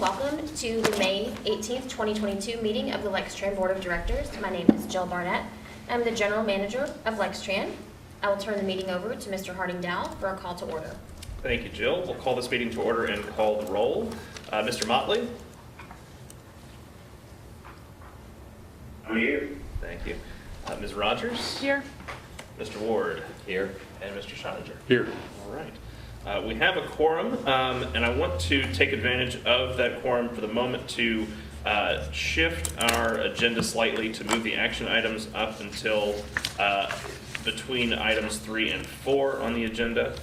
welcome to the May 18th, 2022 meeting of the Lextran Board of Directors. My name is Jill Barnett. I'm the General Manager of Lextran. I will turn the meeting over to Mr. Harding Dow for a call to order. Thank you, Jill. We'll call this meeting to order and call the roll. Mr. Motley? I'm here. Thank you. Ms. Rogers? Here. Mr. Ward? Here. And Mr. Schottinger? Here. All right. We have a quorum, and I want to take advantage of that quorum for the moment to shift our agenda slightly to move the action items up until between items 3 and 4 on the agenda.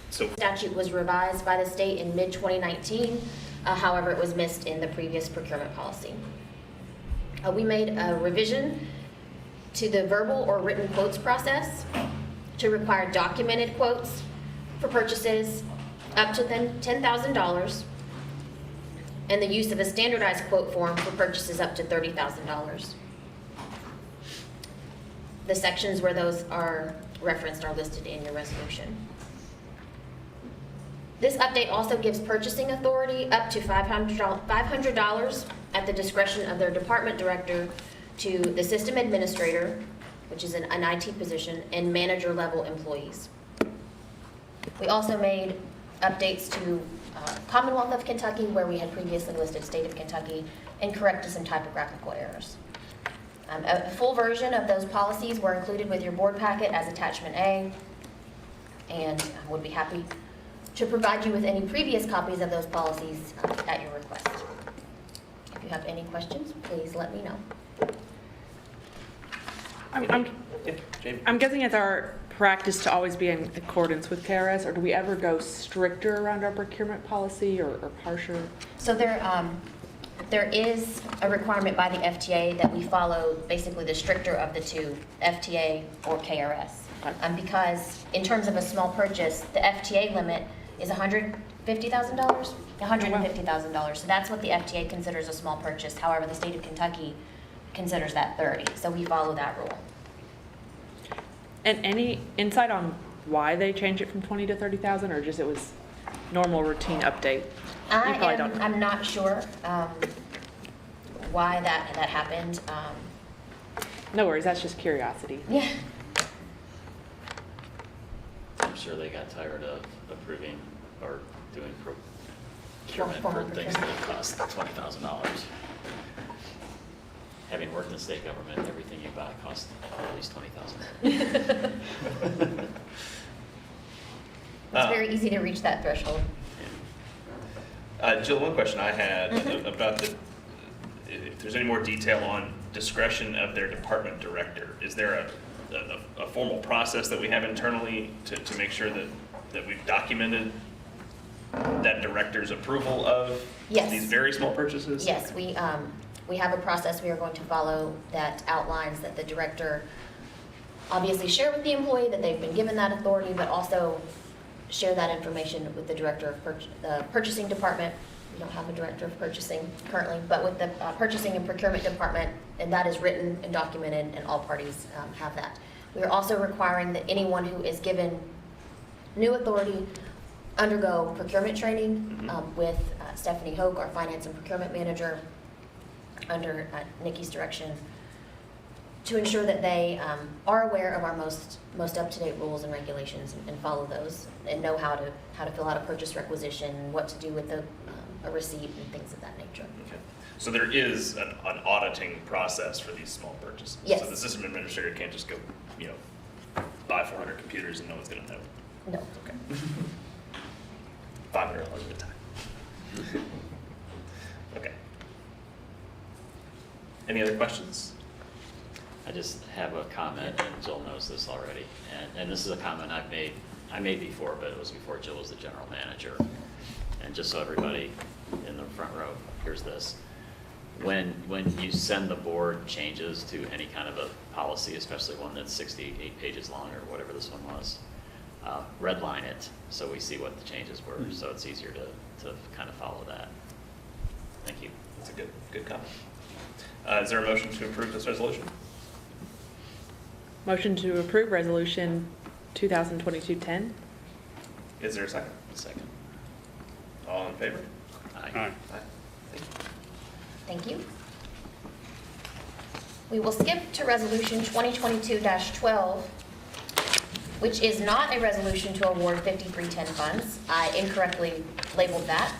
So Statute was revised by the state in mid-2019. However, it was missed in the previous procurement policy. We made a revision to the verbal or written quotes process to require documented quotes for purchases up to $10,000 and the use of a standardized quote form for purchases up to $30,000. The sections where those are referenced are listed in your resolution. This update also gives purchasing authority up to $500 at the discretion of their department director to the system administrator, which is an IT position, and manager level employees. We also made updates to Commonwealth of Kentucky, where we had previously listed State of Kentucky, and corrected some typographical errors. A full version of those policies were included with your board packet as attachment A, and I would be happy to provide you with any previous copies of those policies at your request. If you have any questions, please let me know. I'm guessing it's our practice to always be in accordance with KRS, or do we ever go stricter around our procurement policy or harsher? So there is a requirement by the FTA that we follow basically the stricter of the two, FTA or KRS. Because in terms of a small purchase, the FTA limit is $150,000? $150,000. So that's what the FTA considers a small purchase. However, the state of Kentucky considers that 30. So we follow that rule. And any insight on why they changed it from 20 to 30,000, or just it was normal routine update? I'm not sure why that happened. No worries, that's just curiosity. Yeah. I'm sure they got tired of approving or doing procurement Formal for things that cost $20,000. Having worked in the state government, everything you buy costs at least $20,000. It's very easy to reach that threshold. Jill, one question I had about if there's any more detail on discretion of their department director. Is there a formal process that we have internally to make sure that we've documented that director's approval of Yes. these very small purchases? Yes, we have a process we are going to follow that outlines that the director obviously share with the employee that they've been given that authority, but also share that information with the director of the purchasing department. We don't have a director of purchasing currently, but with the purchasing and procurement department, and that is written and documented, and all parties have that. We are also requiring that anyone who is given new authority undergo procurement training with Stephanie Hoke, our finance and procurement manager, under Nikki's direction, to ensure that they are aware of our most up-to-date rules and regulations and follow those, and know how to fill out a purchase requisition, what to do with a receipt, and things of that nature. Okay. So there is an auditing process for these small purchases. Yes. So the system administrator can't just go, buy 400 computers and no one's going to know. No. Okay. $500 at a time. Okay. Any other questions? I just have a comment, and Jill knows this already, and this is a comment I made before, but it was before Jill was the general manager. And just so everybody in the front row hears this, when you send the board changes to any kind of a policy, especially one that's 68 pages long or whatever this one was, redline it so we see what the changes were, so it's easier to kind of follow that. Thank you. That's a good comment. Is there a motion to approve this resolution? Motion to approve resolution 2022-10. Is there a second? Second. All in favor? Aye. Thank you. We will skip to Resolution 2022-12, which is not a resolution to award 5310 funds. I incorrectly labeled that.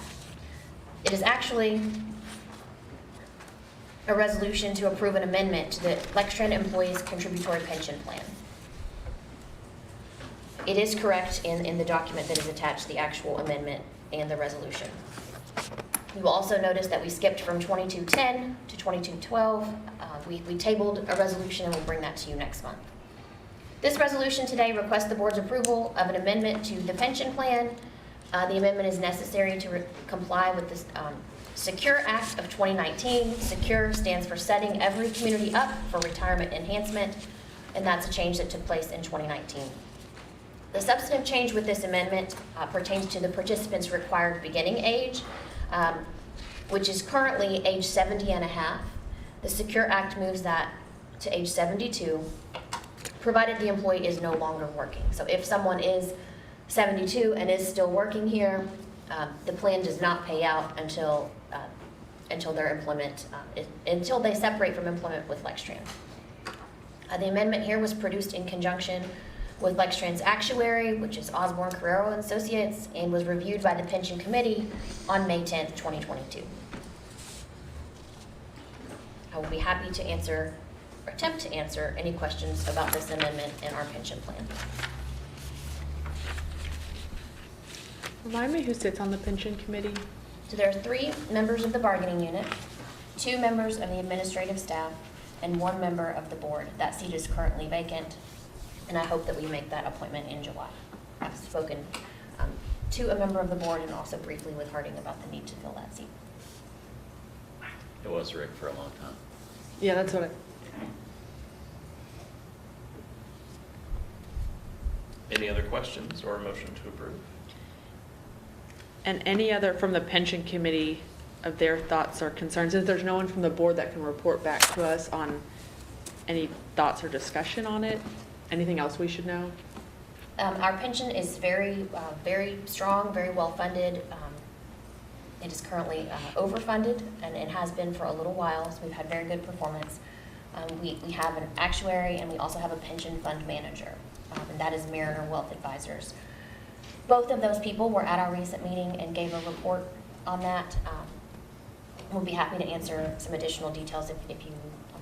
It is actually a resolution to approve an amendment to the Lextran Employees Contributory Pension Plan. It is correct in the document that is attached, the actual amendment and the resolution. You will also notice that we skipped from 2210 to 2212. We tabled a resolution and we'll bring that to you next month. This resolution today requests the board's approval of an amendment to the pension plan. The amendment is necessary to comply with the Secure Act of 2019. Secure stands for Setting Every Community Up for Retirement Enhancement, and that's a change that took place in 2019. The substantive change with this amendment pertains to the participant's required beginning age, which is currently age 70 and a half. The Secure Act moves that to age 72, provided the employee is no longer working. So if someone is 72 and is still working here, the plan does not pay out until their employment, until they separate from employment with Lextran. The amendment here was produced in conjunction with Lextran's actuary, which is Osborne Carrero and Associates, and was reviewed by the Pension Committee on May 10th, 2022. I will be happy to answer, or attempt to answer, any questions about this amendment and our pension plan. Remind me who sits on the pension committee? So there are 3 members of the bargaining unit, 2 members of the administrative staff, and 1 member of the board. That seat is currently vacant, and I hope that we make that appointment in July. I've spoken to a member of the board and also briefly with Harding about the need to fill that seat. It was Rick for a long time. Yeah, that's what I, Any other questions or a motion to approve? and any other from the pension committee of their thoughts or concerns? If there's no one from the board that can report back to us on any thoughts or discussion on it, anything else we should know? Our pension is very strong, very well funded. It is currently overfunded, and it has been for a little while, so we've had very good performance. We have an actuary, and we also have a pension fund manager, and that is Mariner Wealth Advisors. Both of those people were at our recent meeting and gave a report on that. We'll be happy to answer some additional details if you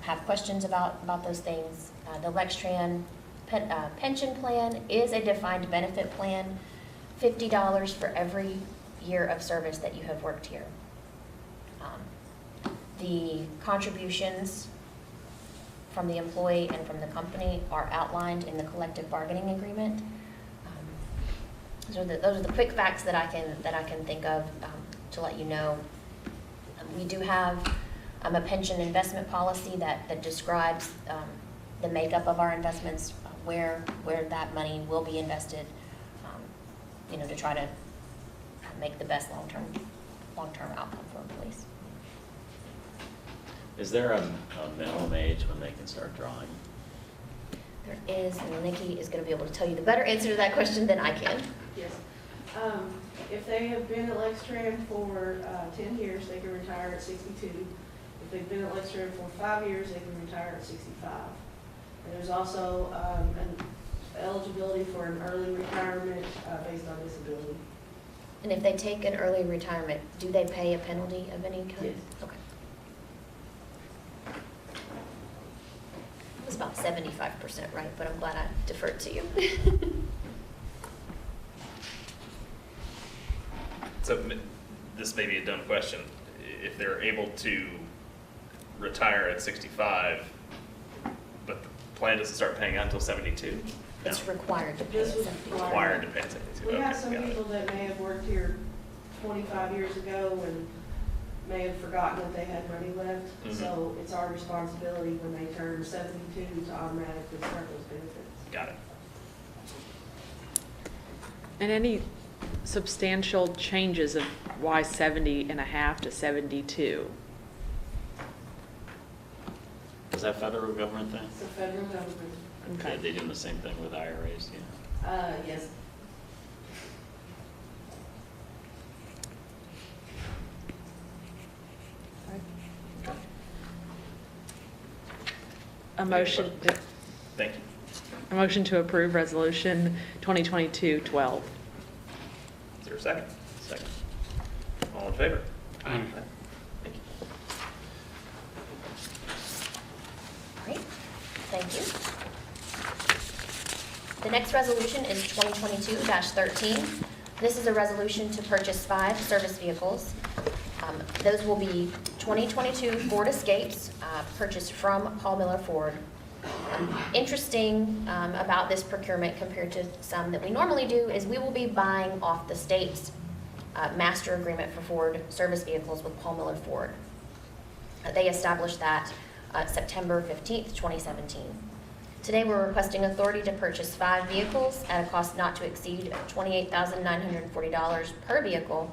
have questions about those things. The Lextran pension plan is a defined benefit plan, $50 for every year of service that you have worked here. The contributions from the employee and from the company are outlined in the collective bargaining agreement. Those are the quick facts that I can think of to let you know. We do have a pension investment policy that describes the makeup of our investments, where that money will be invested, to try to make the best long-term outcome for employees. Is there a minimum age when they can start drawing? There is, and Nikki is going to be able to tell you the better answer to that question than I can. Yes. If they have been at Lextran for 10 years, they can retire at 62. If they've been at Lextran for 5 years, they can retire at 65. And there's also an eligibility for an early retirement based on disability. And if they take an early retirement, do they pay a penalty of any kind? Yes. Okay. It was about 75% right, but I'm glad I deferred to you. So this may be a dumb question. If they're able to retire at 65, but the plan doesn't start paying out until 72? It's required to pay This at was 70. Required to pay at 72. We have Okay, some got it. people that may have worked here 25 years ago and may have forgotten that they had money left. Mhm. So it's our responsibility when they turn 72 to automatically start those benefits. Got it. And any substantial changes of why 70 and a half to 72? Is that federal government thing? It's the federal government. Okay. Are they doing the same thing with IRAs? Yeah. Yes. A motion, Thank you. a motion to approve resolution 2022-12. Is there a second? Second. All in favor? Aye. Thank you. Great, thank you. The next resolution is 2022-13. This is a resolution to purchase 5 service vehicles. Those will be 2022 Ford Escapes, purchased from Paul Miller Ford. Interesting about this procurement compared to some that we normally do is we will be buying off the state's master agreement for Ford service vehicles with Paul Miller Ford. They established that September 15th, 2017. Today, we're requesting authority to purchase 5 vehicles at a cost not to exceed $28,940 per vehicle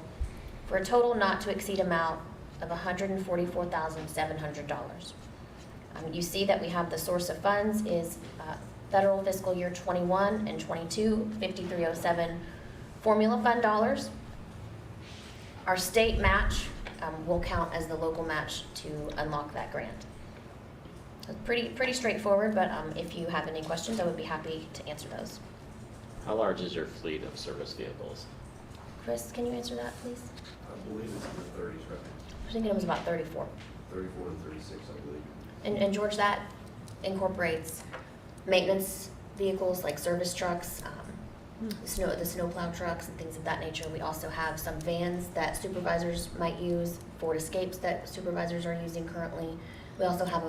for a total not to exceed amount of $144,700. You see that we have the source of funds is federal fiscal year 21 and 22, 5307 formula fund dollars. Our state match will count as the local match to unlock that grant. So pretty straightforward, but if you have any questions, I would be happy to answer those. How large is your fleet of service vehicles? Chris, can you answer that, please? I believe it's in the 30s, right? I was thinking it was about 34. 34 to 36, I believe. And George, that incorporates maintenance vehicles like service trucks, the snowplow trucks and things of that nature. We also have some vans that supervisors might use, Ford Escapes that supervisors are using currently. We also have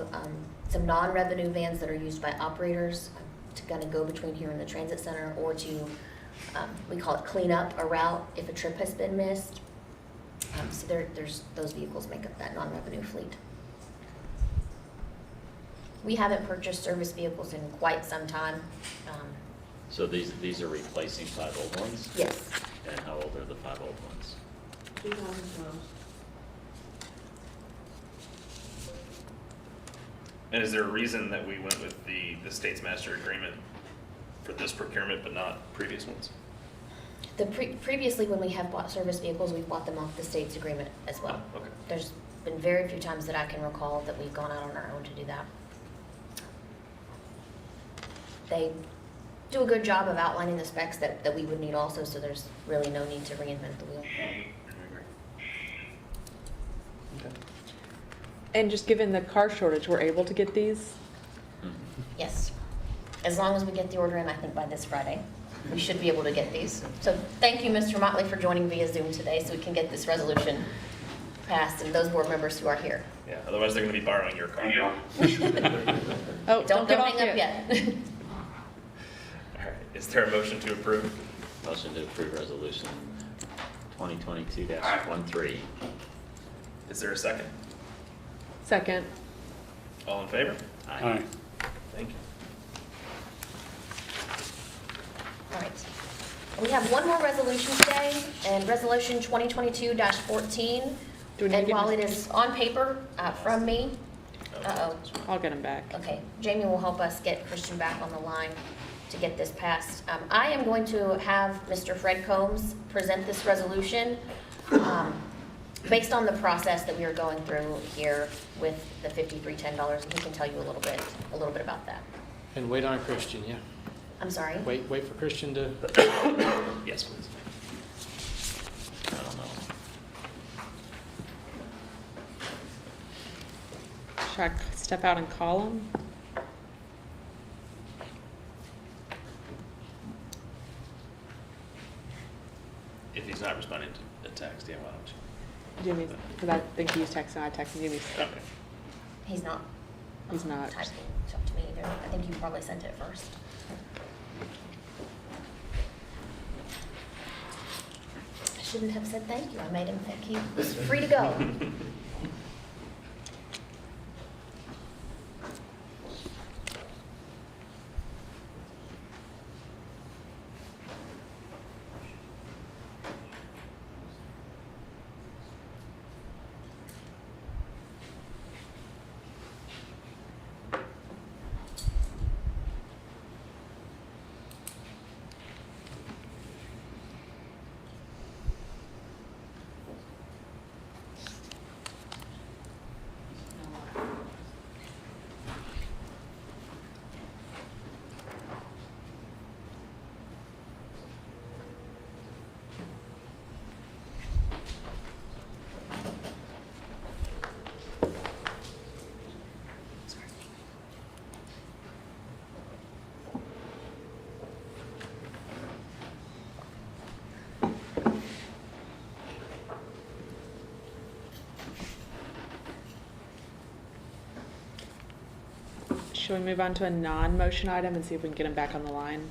some non-revenue vans that are used by operators to kind of go between here and the transit center, or to, we call it clean up a route if a trip has been missed. So there's those vehicles make up that non-revenue fleet. We haven't purchased service vehicles in quite some time. So these are replacing 5 old ones? Yes. And how old are the 5 old ones? 2012. And is there a reason that we went with the state's master agreement for this procurement but not previous ones? Previously, when we have bought service vehicles, we've bought them off the state's agreement as well. Oh, okay. There's been very few times that I can recall that we've gone out on our own to do that. They do a good job of outlining the specs that we would need also, so there's really no need to reinvent the wheel. Okay. And just given the car shortage, we're able to get these? Yes, as long as we get the order in, I think by this Friday, we should be able to get these. So thank you, Mr. Motley, for joining via Zoom today so we can get this resolution passed, and those board members who are here. Yeah, otherwise they're going to be borrowing your car. Oh, Don't get hang off up yet. All right, is there a motion to approve? Motion to approve resolution 2022-13. Is there a second? Second. All in favor? Aye. Thank you. All right. We have one more resolution today, and resolution 2022-14. Do we need to And get while this- it is on paper from me, uh-oh, I'll get them back. okay, Jamie will help us get Christian back on the line to get this passed. I am going to have Mr. Fred Combs present this resolution based on the process that we are going through here with the $5310, and he can tell you a little bit about that. And wait on Christian, yeah? I'm sorry? Wait for Christian to, Yes, please. I don't know. Should I step out and call him? If he's not responding to a text, yeah, why don't you? Jimmy, because I think he's texting, I texted Jimmy. Okay. He's not. He's not. Typing stuff to me either. I think you probably sent it first. I shouldn't have said thank you. I made him think he was free to go. should we move on to a non-motion item and see if we can get him back on the line?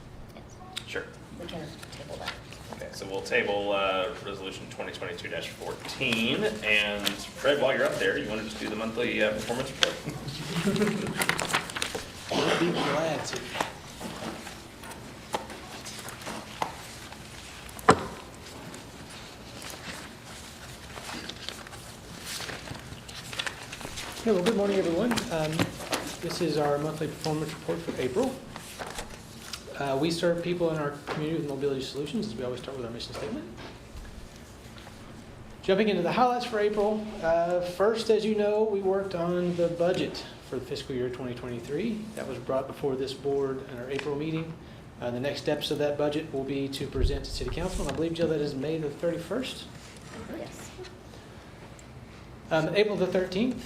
Sure. We can table that. Okay, so we'll table Resolution 2022-14. And Fred, while you're up there, you want to just do the monthly performance report? We'll be glad to. Yeah, well, good morning, everyone. This is our monthly performance report for April. We serve people in our community with mobility solutions, as we always start with our mission statement. Jumping into the highlights for April, first, as you know, we worked on the budget for the fiscal year 2023. That was brought before this board in our April meeting. The next steps of that budget will be to present to City Council, and I believe, Jill, that is May the 31st. Yes. Mm-hmm. April the 13th,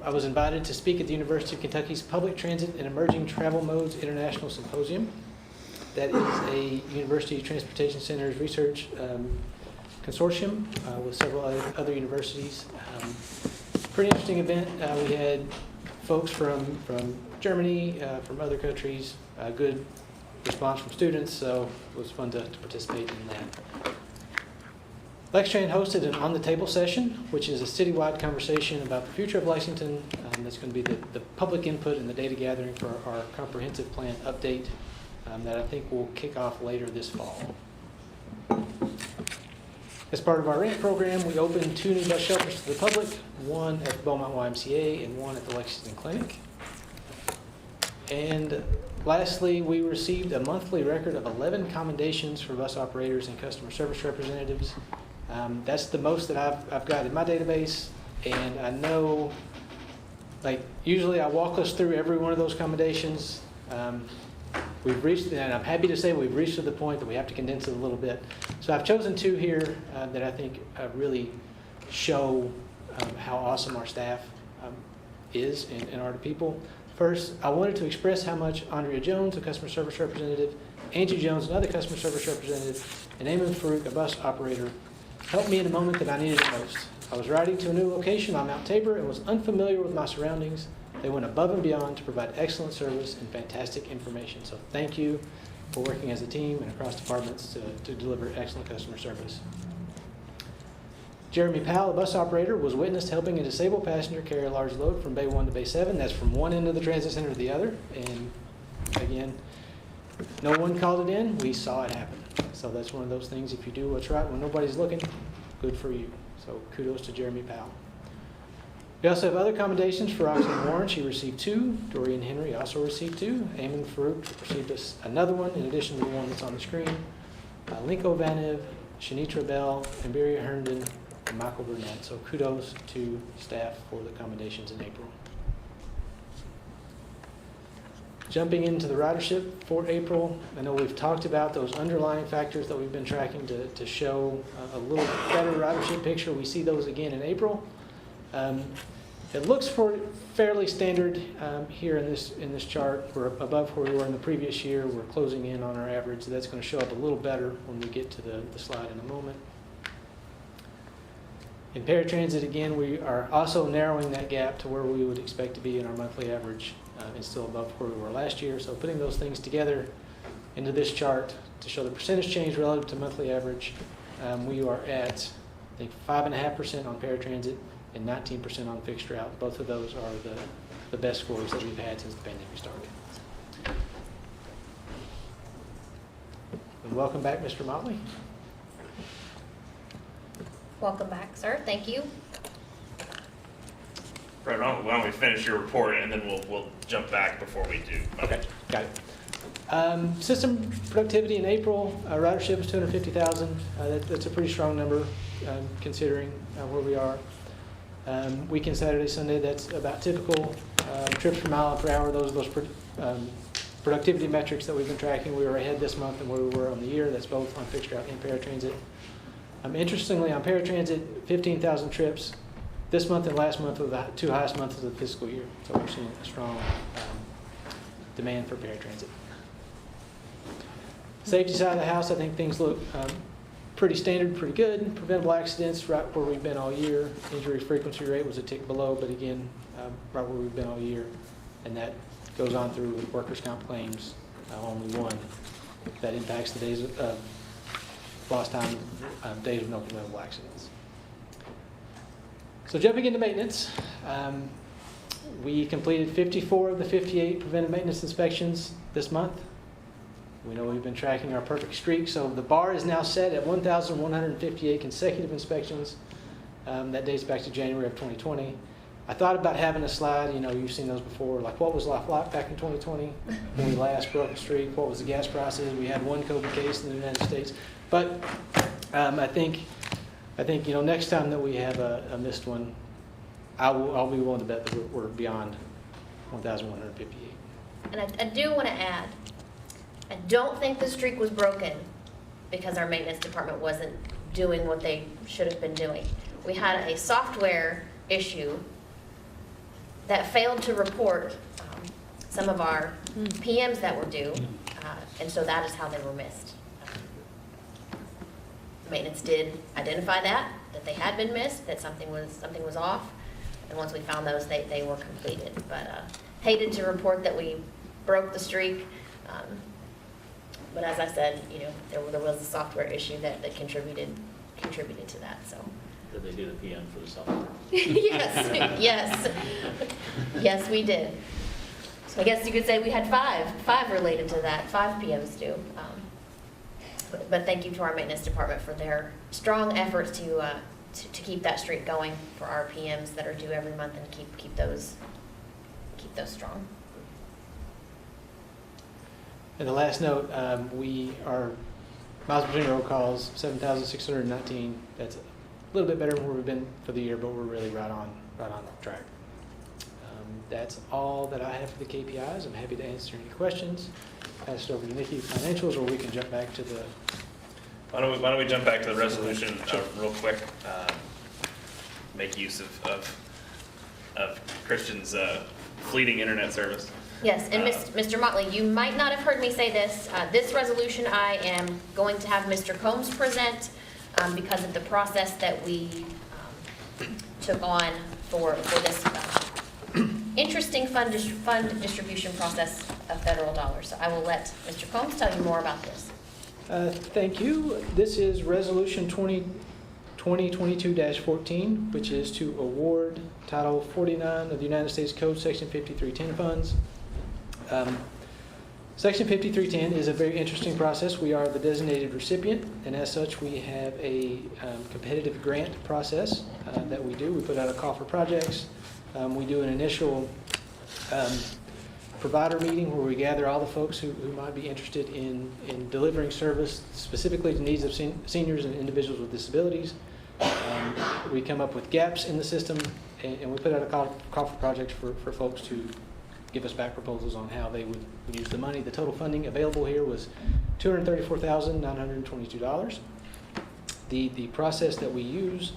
I was invited to speak at the University of Kentucky's Public Transit and Emerging Travel Modes International Symposium. That is a University Transportation Centers research consortium with several other universities. Pretty interesting event. We had folks from Germany, from other countries, good response from students, so it was fun to participate in that. Lextran hosted an On the Table session, which is a citywide conversation about the future of Lexington. That's going to be the public input and the data gathering for our comprehensive plan update that I think will kick off later this fall. As part of our rent program, we opened 2 new bus shelters to the public, one at the Beaumont YMCA and one at the Lexington Clinic. And lastly, we received a monthly record of 11 commendations for bus operators and customer service representatives. That's the most that I've got in my database, and I know, like, usually I walk us through every one of those commendations. We've reached, and I'm happy to say we've reached to the point that we have to condense it a little bit. So I've chosen 2 here that I think really show how awesome our staff is and are to people. First, I wanted to express how much Andrea Jones, a customer service representative, Angie Jones, another customer service representative, and Eamon Farouk, a bus operator, helped me in a moment that I needed it most. I was riding to a new location on Mount Tabor and was unfamiliar with my surroundings. They went above and beyond to provide excellent service and fantastic information. So thank you for working as a team and across departments to deliver excellent customer service. Jeremy Powell, a bus operator, was witnessed helping a disabled passenger carry a large load from Bay 1 to Bay 7. That's from one end of the transit center to the other. And again, no one called it in. We saw it happen. So that's one of those things, if you do what's right when nobody's looking, good for you. So kudos to Jeremy Powell. We also have other commendations for Roxanne Warren. She received 2. Dorian Henry also received 2. Eamon Farouk received another one in addition to the one that's on the screen. Linko Vanev, Shanitra Bell, Amberia Herndon, and Michael Burnett. So kudos to staff for the commendations in April. Jumping into the ridership for April, I know we've talked about those underlying factors that we've been tracking to show a little better ridership picture. We see those again in April. It looks fairly standard here in this chart. We're above where we were in the previous year. We're closing in on our average, so that's going to show up a little better when we get to the slide in a moment. In paratransit, again, we are also narrowing that gap to where we would expect to be in our monthly average and still above where we were last year. So putting those things together into this chart to show the percentage change relative to monthly average, we are at, I think, 5.5% on paratransit and 19% on fixed route. Both of those are the best scores that we've had since the pandemic started. And welcome back, Mr. Motley. Welcome back, sir. Thank you. Fred, why don't we finish your report and then we'll jump back before we do. Okay, got it. System productivity in April, ridership is 250,000. That's a pretty strong number considering where we are. Weekend, Saturday, Sunday, that's about typical. Trips per mile per hour, those productivity metrics that we've been tracking. We were ahead this month than where we were on the year. That's both on fixed route and paratransit. Interestingly, on paratransit, 15,000 trips. This month and last month were the 2 highest months of the fiscal year. So we're seeing a strong demand for paratransit. Safety side of the house, I think things look pretty standard, pretty good. Preventable accidents, right where we've been all year. Injury frequency rate was a tick below, but again, right where we've been all year. and that goes on through with workers' comp claims, only one, that impacts the days of lost time, days of no preventable accidents. So jumping into maintenance, we completed 54 of the 58 preventive maintenance inspections this month. We know we've been tracking our perfect streak, so the bar is now set at 1,158 consecutive inspections. That dates back to January of 2020. I thought about having a slide, you've seen those before, like what was life like back in 2020 when we last broke the streak, what was the gas prices, we had one COVID case in the United States. But I think next time that we have a missed one, I'll be willing to bet that we're beyond 1,158. And I do want to add, I don't think the streak was broken because our maintenance department wasn't doing what they should have been doing. We had a software issue that failed to report some of our PMs that were due, and so that is how they were missed. Maintenance did identify that they had been missed, that something was off, and once we found those, they were completed. But hated to report that we broke the streak, but as I said, there was a software issue that contributed to that. So. Did they do the PM for the software? Yes, we did. So I guess you could say we had five related to that, 5 PMs due. But thank you to our maintenance department for their strong efforts to keep that streak going for our PMs that are due every month and keep those strong. And the last note, our miles between road calls, 7,619. That's a little bit better than where we've been for the year, but we're really right on track. That's all that I have for the KPIs. I'm happy to answer any questions. Pass it over to Nikki for financials, or we can jump back to the. Why don't we jump back to the resolution real quick? Make use of Christian's fleeting internet service. Yes, and Mr. Motley, you might not have heard me say this. This resolution I am going to have Mr. Combs present because of the process that we took on for this interesting fund distribution process of federal dollars. So I will let Mr. Combs tell you more about this. Thank you. This is Resolution 2022-14, which is to award Title 49 of the United States Code, Section 5310 funds. Section 5310 is a very interesting process. We are the designated recipient, and as such, we have a competitive grant process that we do. We put out a call for projects. We do an initial provider meeting where we gather all the folks who might be interested in delivering service specifically to needs of seniors and individuals with disabilities. We come up with gaps in the system, and we put out a call for projects for folks to give us back proposals on how they would use the money. The total funding available here was $234,922. The process that we use,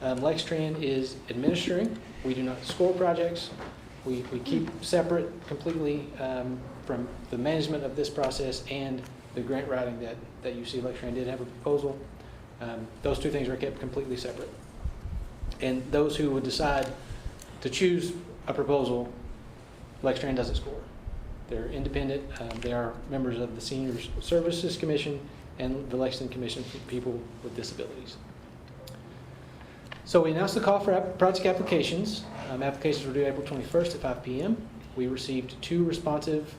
Lextran is administering. We do not score projects. We keep separate completely from the management of this process and the grant writing that you see. Lextran did have a proposal. Those two things are kept completely separate. And those who would decide to choose a proposal, Lextran doesn't score. They're independent. They are members of the Senior Services Commission and the Lexington Commission for People with Disabilities. So we announced the call for project applications. Applications were due April 21st at 5 p.m. We received 2 responsive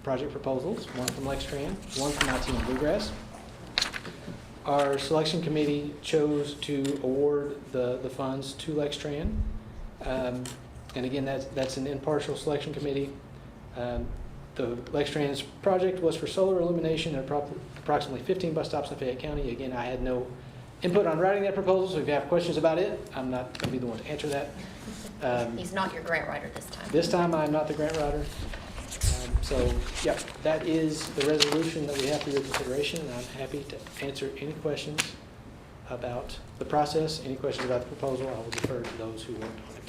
project proposals, one from Lextran, one from IT and Bluegrass. Our selection committee chose to award the funds to Lextran. And again, that's an impartial selection committee. The Lextran's project was for solar illumination at approximately 15 bus stops in Fayette County. Again, I had no input on writing that proposal, so if you have questions about it, I'm not going to be the one to answer that. He's not your grant writer this time. This time, I'm not the grant writer. So, yeah, that is the resolution that we have for your consideration, and I'm happy to answer any questions about the process, any questions about the proposal. I will defer to those who worked on it.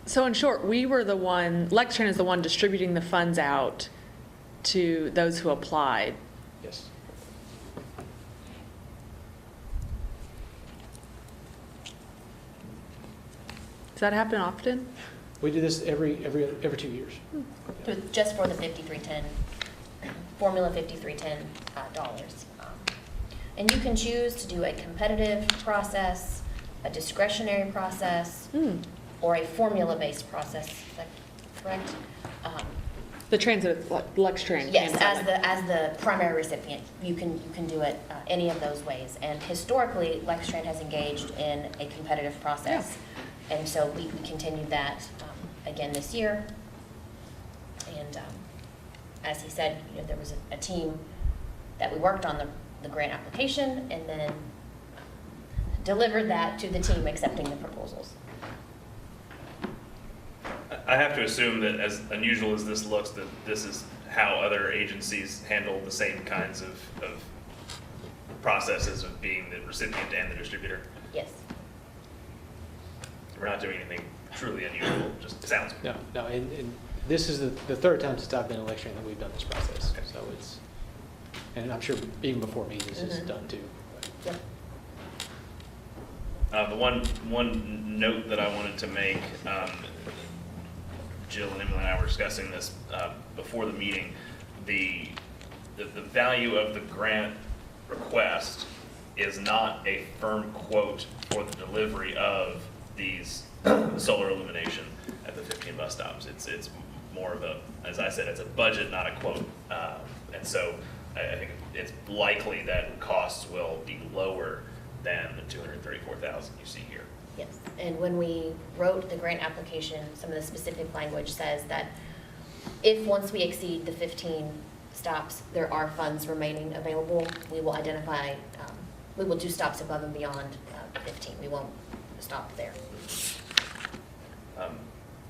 So in short, Lextran is the one distributing the funds out to those who applied. Yes. Does that happen often? We do this every 2 years. Just for the 5310, Formula 5310 dollars. And you can choose to do a competitive process, a discretionary process, or a formula-based process, is that correct? The transit, Lextran. Yes, as the primary recipient, you can do it any of those ways. And historically, Lextran has engaged in a competitive process. And so we continued that again this year. And as he said, you know, there was a team that we worked on the grant application and then delivered that to the team accepting the proposals. I have to assume that as unusual as this looks, that this is how other agencies handle the same kinds of processes of being the recipient and the distributor. Yes. We're not doing anything truly unusual, just sounds good. No, and this is the third time since I've been in Lextran that we've done this process. Okay. So it's, and I'm sure even before me, this is done too. Yep. The one note that I wanted to make, Jill and Emily and I were discussing this before the meeting. The value of the grant request is not a firm quote for the delivery of these solar illumination at the 15 bus stops. It's more of a, as I said, it's a budget, not a quote. And so I think it's likely that costs will be lower than the $234,000 you see here. Yes, and when we wrote the grant application, some of the specific language says that if once we exceed the 15 stops, there are funds remaining available, we will identify, we will do stops above and beyond 15. We won't stop there.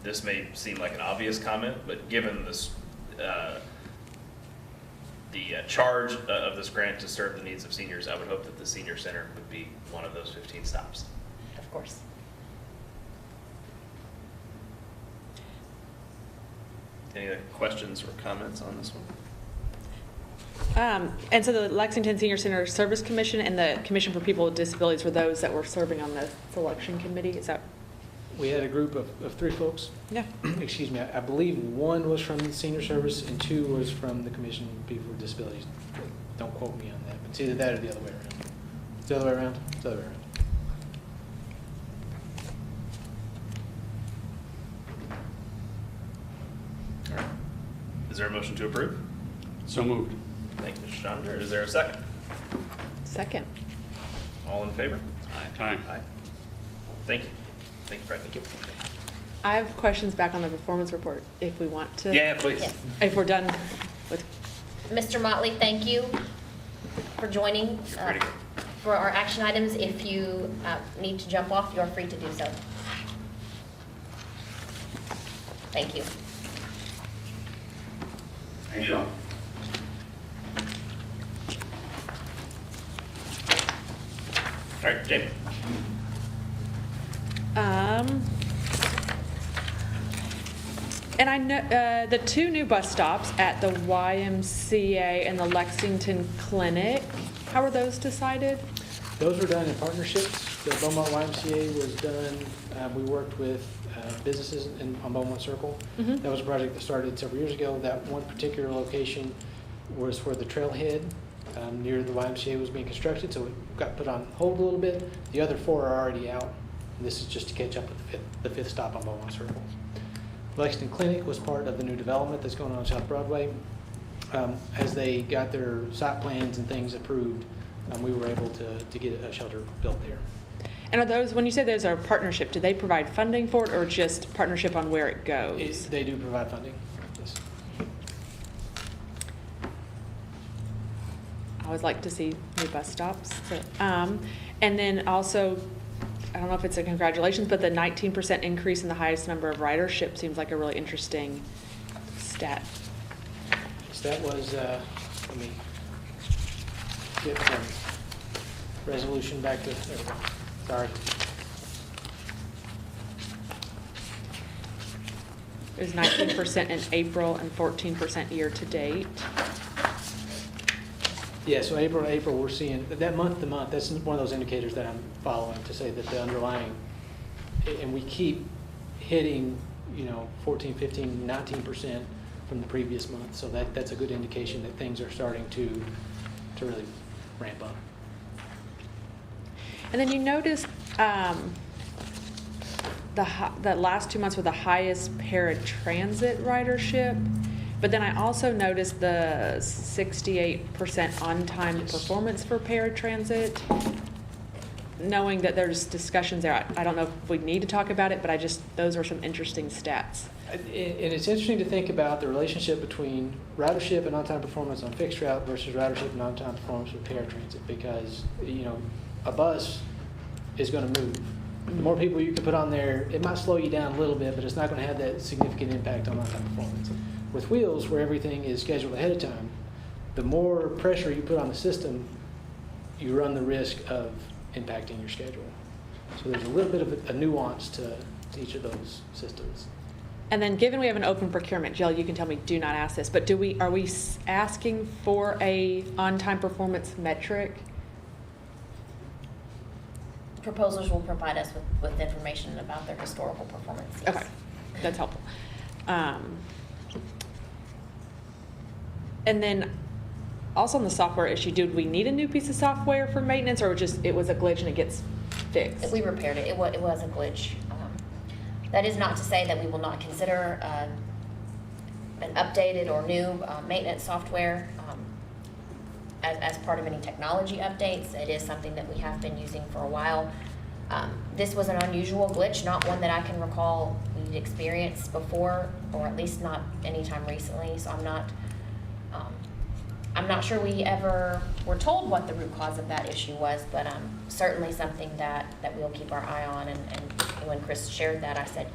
This may seem like an obvious comment, but given this, the charge of this grant to serve the needs of seniors, I would hope that the senior center would be one of those 15 stops. Of course. Any other questions or comments on this one? And so the Lexington Senior Center Service Commission and the Commission for People with Disabilities were those that were serving on the selection committee? Is that? We had a group of 3 folks. Yeah. Excuse me, I believe 1 was from the senior service and 2 was from the Commission for People with Disabilities. Don't quote me on that, but it's either that or the other way around. It's the other way around? It's the other way around. All right. Is there a motion to approve? So moved. Thank you, Mr. Donder. Is there a second? Second. All in favor? Aye. Aye. Thank you. Thank you, Fred. Thank you. I have questions back on the performance report if we want to. Yeah, please. Yes. If we're done with. Mr. Motley, thank you for joining Pretty good. for our action items. If you need to jump off, you're free to do so. Thank you. Thank you. All right, Jamie. And I know the 2 new bus stops at the YMCA and the Lexington Clinic, how were those decided? Those were done in partnerships. The Beaumont YMCA was done, we worked with businesses on Beaumont Circle. Mhm. That was a project that started several years ago. That one particular location was for the trailhead near the YMCA was being constructed, so it got put on hold a little bit. The other 4 are already out. This is just to catch up with the fifth stop on Beaumont Circle. Lexington Clinic was part of the new development that's going on South Broadway. As they got their site plans and things approved, we were able to get a shelter built there. And are those, when you say those are partnership, do they provide funding for it or just partnership on where it goes? They do provide funding, yes. I always like to see new bus stops. So, and then also, I don't know if it's a congratulations, but the 19% increase in the highest number of ridership seems like a really interesting stat. So that was, let me get the resolution back to, there we go. Sorry. It was 19% in April and 14% year to date. Yeah, so April to April, we're seeing, that month to month, that's one of those indicators that I'm following to say that the underlying, and we keep hitting, 14, 15, 19% from the previous month. So that's a good indication that things are starting to really ramp up. And then you noticed the last 2 months were the highest paratransit ridership, but then I also noticed the 68% on-time performance for paratransit. Knowing that there's discussions there, I don't know if we need to talk about it, but those are some interesting stats. And it's interesting to think about the relationship between ridership and on-time performance on fixed route versus ridership and on-time performance with paratransit, because, a bus is going to move. The more people you can put on there, it might slow you down a little bit, but it's not going to have that significant impact on on-time performance. With wheels, where everything is scheduled ahead of time, the more pressure you put on the system, you run the risk of impacting your schedule. So there's a little bit of a nuance to each of those systems. And then given we have an open procurement, Jill, you can tell me, do not ask this, but are we asking for a on-time performance metric? Proposals will provide us with information about their historical performance. Yes. Okay, that's helpful. And then also on the software issue, did we need a new piece of software for maintenance, or it was a glitch and it gets fixed? We repaired it. It was a glitch. That is not to say that we will not consider an updated or new maintenance software as part of any technology updates. It is something that we have been using for a while. This was an unusual glitch, not one that I can recall we'd experienced before, or at least not anytime recently. So I'm not sure we ever were told what the root cause of that issue was, but certainly something that we'll keep our eye on. And when Chris shared that, I said,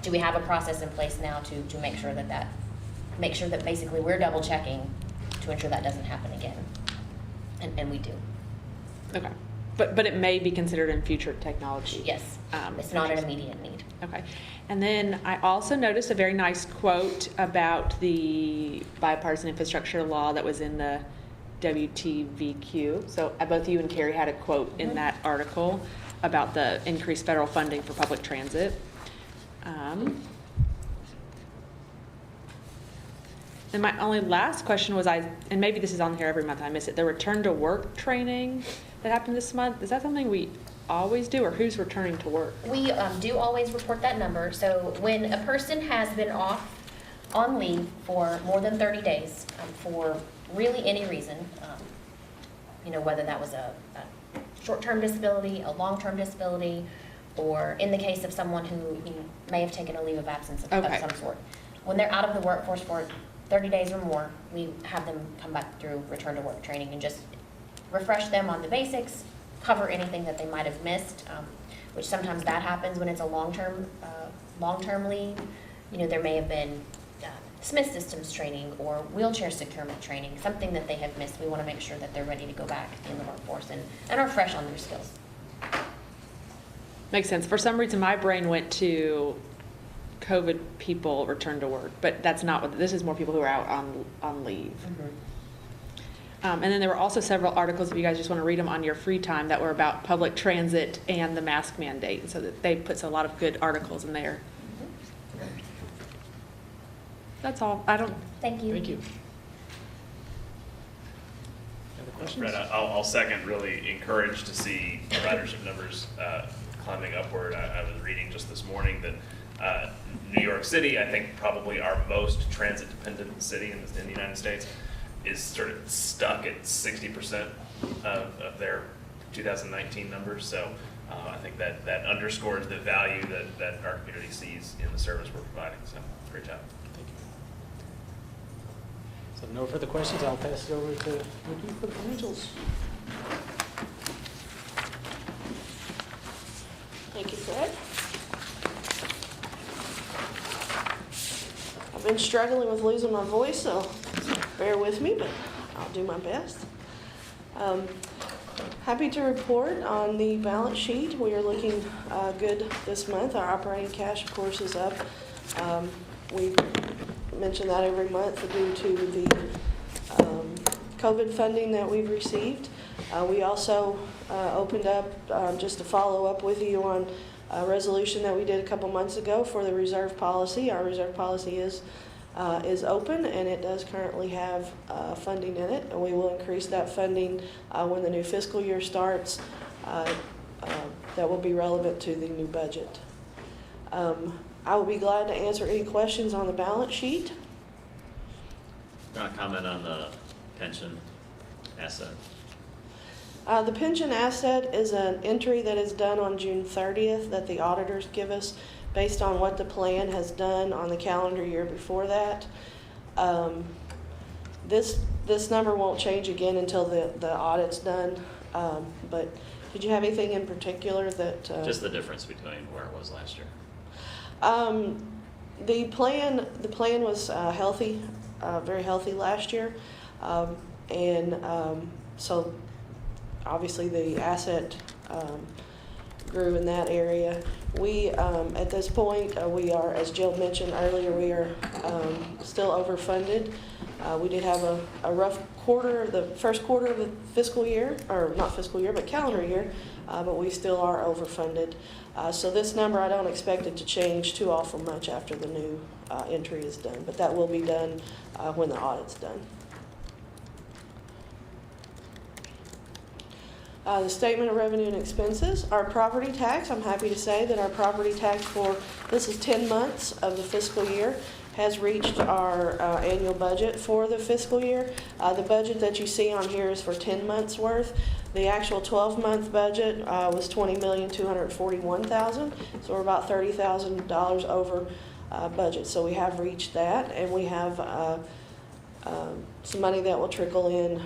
do we have a process in place now to make sure that basically we're double checking to ensure that doesn't happen again, and we do. Okay, but it may be considered in future technology. Yes, it's not an immediate need. Okay, and then I also noticed a very nice quote about the bipartisan infrastructure law that was in the WTVQ. So both you and Carrie had a quote in that article about the increased federal funding for public transit. And my only last question was, and maybe this is on here every month, I miss it, the return to work training that happened this month. Is that something we always do, or who's returning to work? We do always report that number. So when a person has been off on leave for more than 30 days, for really any reason, whether that was a short-term disability, a long-term disability, or in the case of someone who may have taken a leave of absence of some sort. When they're out of the workforce for 30 days or more, we have them come back through return to work training and just refresh them on the basics, cover anything that they might have missed, which sometimes that happens when it's a long-term leave. There may have been Smith Systems training or wheelchair securement training, something that they have missed. We want to make sure that they're ready to go back in the workforce and are fresh on their skills. Makes sense. For some reason, my brain went to COVID people return to work, but that's not what, this is more people who are out on leave. Mm-hmm. And then there were also several articles, if you guys just want to read them on your free time, that were about public transit and the mask mandate. And so that they put a lot of good articles in there. That's all. Thank you. Thank you. Other questions? Brett, I'll second, really encouraged to see ridership numbers climbing upward. I was reading just this morning that New York City, I think probably our most transit-dependent city in the United States, is sort of stuck at 60% of their 2019 numbers. So I think that underscores the value that our community sees in the service we're providing. So great job. Thank you. So no further questions. I'll pass it over to Nikki for the financials. Thank you, Fred. I've been struggling with losing my voice, so bear with me, but I'll do my best. Happy to report on the balance sheet. We are looking good this month. Our operating cash, of course, is up. We mention that every month due to the COVID funding that we've received. We also opened up, just to follow up with you on resolution that we did a couple months ago for the reserve policy. Our reserve policy is open, and it does currently have funding in it, and we will increase that funding when the new fiscal year starts. That will be relevant to the new budget. I will be glad to answer any questions on the balance sheet. Want to comment on the pension asset? The pension asset is an entry that is done on June 30th that the auditors give us based on what the plan has done on the calendar year before that. This number won't change again until the audit's done. But did you have anything in particular that? Just the difference between where it was last year. The plan was healthy, very healthy last year. So obviously the asset grew in that area. We, at this point, we are, as Jill mentioned earlier, we are still overfunded. We did have a rough quarter, the first quarter of the fiscal year, or not fiscal year, but calendar year, but we still are overfunded. So this number, I don't expect it to change too awful much after the new entry is done, but that will be done when the audit's done. The statement of revenue and expenses. Our property tax, I'm happy to say that our property tax for, this is 10 months of the fiscal year, has reached our annual budget for the fiscal year. The budget that you see on here is for 10 months worth. The actual 12-month budget was $20,241,000, so we're about $30,000 over budget. So we have reached that, and we have some money that will trickle in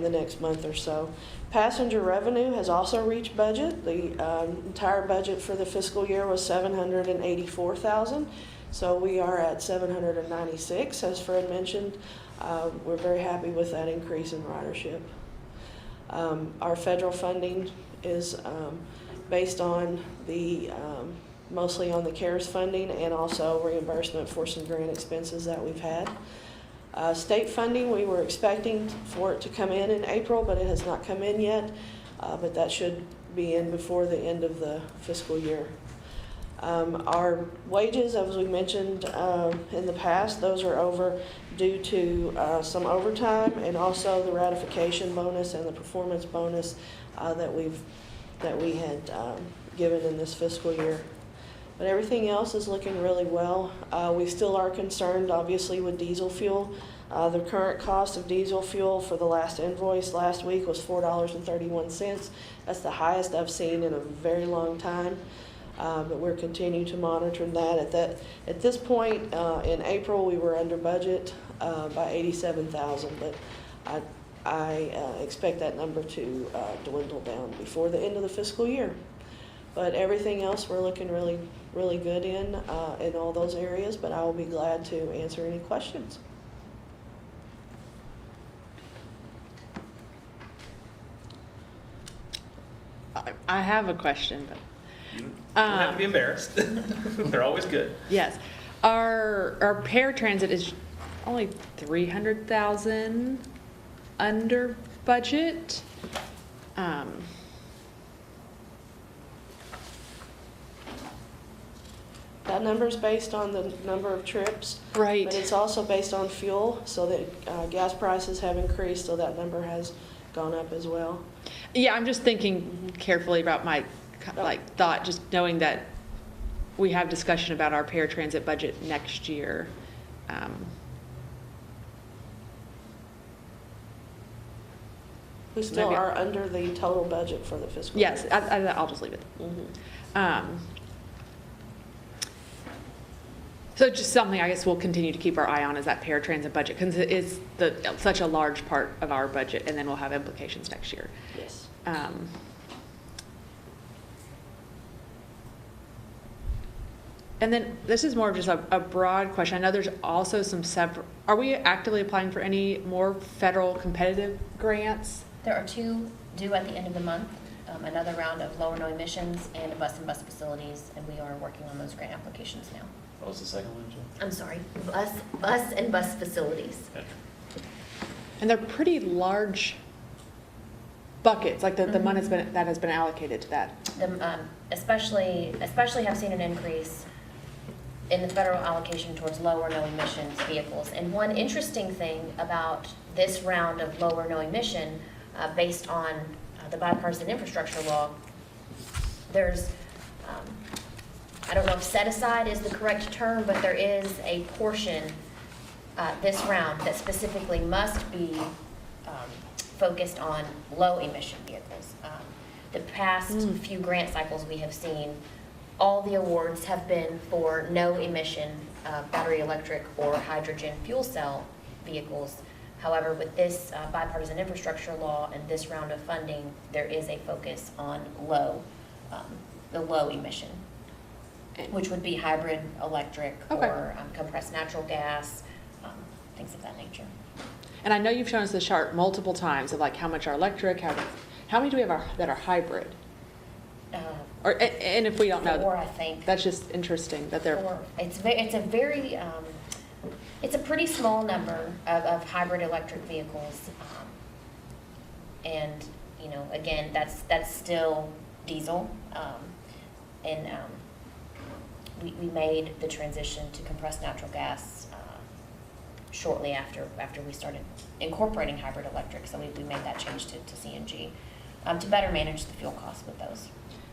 the next month or so. Passenger revenue has also reached budget. The entire budget for the fiscal year was $784,000. So we are at $796, as Fred mentioned. We're very happy with that increase in ridership. Our federal funding is based on the mostly on the CARES funding and also reimbursement for some grant expenses that we've had. State funding, we were expecting for it to come in April, but it has not come in yet. But that should be in before the end of the fiscal year. Our wages, as we mentioned in the past, those are over due to some overtime and also the ratification bonus and the performance bonus that we had given in this fiscal year. But everything else is looking really well. We still are concerned, obviously, with diesel fuel. The current cost of diesel fuel for the last invoice last week was $4.31. That's the highest I've seen in a very long time. But we're continuing to monitor that. At this point in April, we were under budget by $87,000, but I expect that number to dwindle down before the end of the fiscal year. But everything else we're looking really, really good in all those areas, but I will be glad to answer any questions. I have a question, but. You don't have to be embarrassed. They're always good. Yes. Our paratransit is only 300,000 under budget. That number is based on the number of trips. Right. But it's also based on fuel, so that gas prices have increased, so that number has gone up as well. Yeah, I'm just thinking carefully about my thought, just knowing that we have discussion about our paratransit budget next year. We still Maybe- are under the total budget for the fiscal year. Yes, I'll just leave it. Mhm. So just something I guess we'll continue to keep our eye on is that paratransit budget, because it is such a large part of our budget, and then we'll have implications next year. Yes. And then this is more of just a broad question. I know there's also are we actively applying for any more federal competitive grants? There are 2 due at the end of the month, another round of lower no emissions and bus facilities, and we are working on those grant applications now. What was the second one, Jill? I'm sorry, bus and bus facilities. Gotcha. And they're pretty large buckets, like the money that has been allocated to that. Especially have seen an increase in the federal allocation towards low or no emissions vehicles. And one interesting thing about this round of low or no emission, based on the bipartisan infrastructure law, there's, I don't know if set aside is the correct term, but there is a portion this round that specifically must be focused on low emission vehicles. The past few grant cycles we have seen, all the awards have been for no emission battery electric or hydrogen fuel cell vehicles. However, with this bipartisan infrastructure law and this round of funding, there is a focus on the low emission, which would be hybrid electric Okay. or compressed natural gas, things of that nature. And I know you've shown us the chart multiple times of like how much are electric, how many do we have that are hybrid? And if we don't know, 4, I think. that's just interesting that they're. 4. It's a pretty small number of hybrid electric vehicles. And, you know, again, that's still diesel. We made the transition to compressed natural gas shortly after we started incorporating hybrid electric. So we made that change to CNG to better manage the fuel costs with those.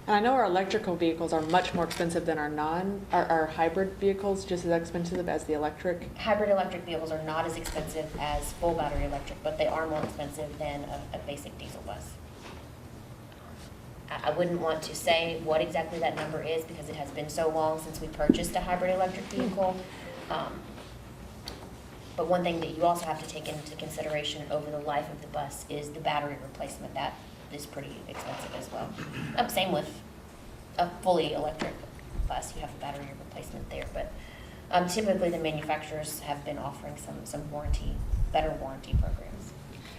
And I know our electrical vehicles are much more expensive than our hybrid vehicles, just as expensive as the electric. Hybrid electric vehicles are not as expensive as full battery electric, but they are more expensive than a basic diesel bus. I wouldn't want to say what exactly that number is because it has been so long since we purchased a hybrid electric vehicle. But one thing that you also have to take into consideration over the life of the bus is the battery replacement. That is pretty expensive as well. Same with a fully electric bus, you have a battery replacement there. But typically the manufacturers have been offering some better warranty programs.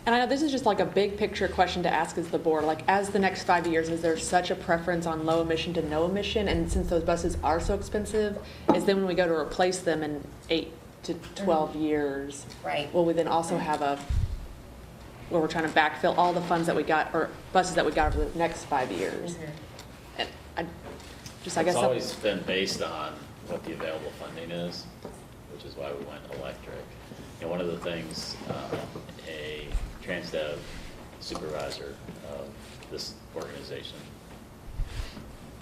And I know this is just like a big picture question to ask as the board, like as the next 5 years, is there such a preference on low emission to no emission? And since those buses are so expensive, is then when we go to replace them in 8 to 12 years, Right. will we then also have where we're trying to backfill all the funds that we got, or buses that we got over the next 5 years? And I guess. It's always been based on what the available funding is, which is why we went electric. And one of the things a TransDev supervisor of this organization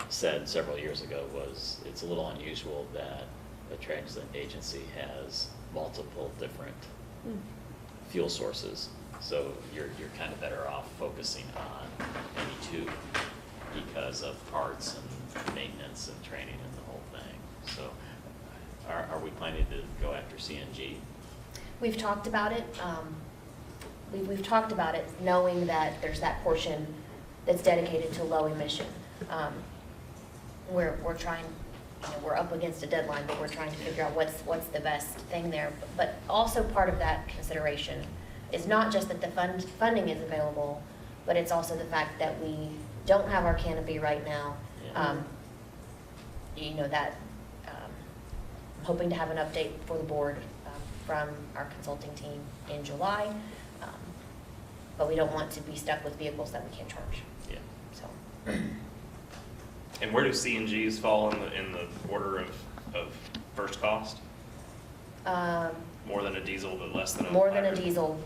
said several years ago was it's a little unusual that a transit agency has multiple different fuel sources. So you're kind of better off focusing on maybe 2 because of parts and maintenance and training and the whole thing. So are we planning to go after CNG? We've talked about it. We've talked about it, knowing that there's that portion that's dedicated to low emission. We're trying, we're up against a deadline, but we're trying to figure out what's the best thing there. But also part of that consideration is not just that the funding is available, but it's also the fact that we don't have our canopy right now. Yeah. I'm hoping to have an update for the board from our consulting team in July, but we don't want to be stuck with vehicles that we can't charge. Yeah. So, And where do CNGs fall in the order of first cost? More than a diesel, but less than a more than a hybrid? diesel,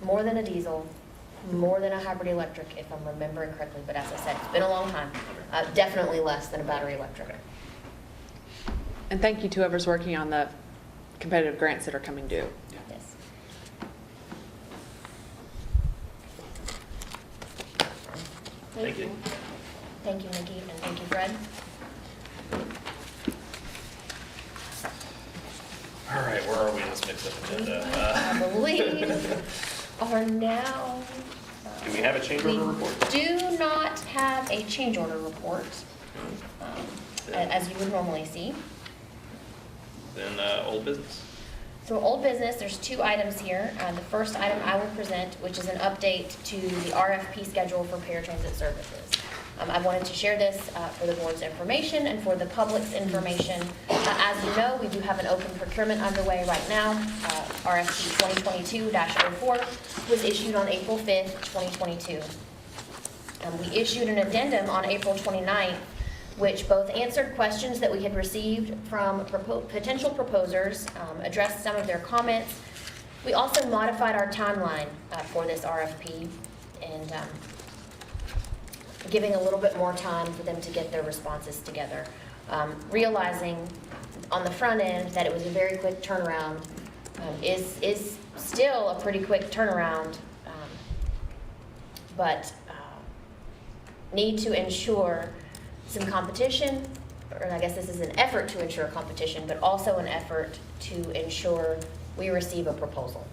more than a diesel, more than a hybrid electric, if I'm remembering correctly. But as I said, it's been a long time. Definitely less than a battery electric. And thank you to whoever's working on the competitive grants that are coming due. Yes. Thank you. Thank you, Nikki, and thank you, Fred. All right, where are we in this mixed-up agenda? I believe are now. Do we have a change order report? Do not have a change order report, as you would normally see. Then old business. So old business, there's 2 items here. The first item I will present, which is an update to the RFP schedule for paratransit services. I wanted to share this for the board's information and for the public's information. As you know, we do have an open procurement underway right now. RFP 2022-04 was issued on April 5th, 2022. We issued an addendum on April 29th, which both answered questions that we had received from potential proposers, addressed some of their comments. We also modified our timeline for this RFP and giving a little bit more time for them to get their responses together. Realizing on the front end that it was a very quick turnaround, is still a pretty quick turnaround, but need to ensure some competition, or I guess this is an effort to ensure competition, but also an effort to ensure we receive a proposal.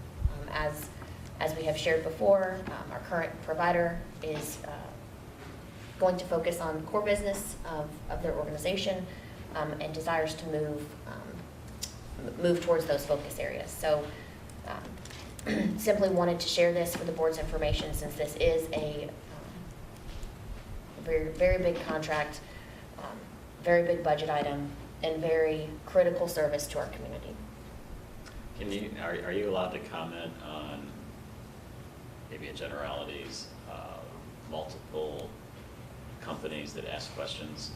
As we have shared before, our current provider is going to focus on core business of their organization and desires to move towards those focus areas. So simply wanted to share this for the board's information, since this is a very, very big contract, very big budget item, and very critical service to our community. Can you, are you allowed to comment on, maybe in generalities, multiple companies that ask questions?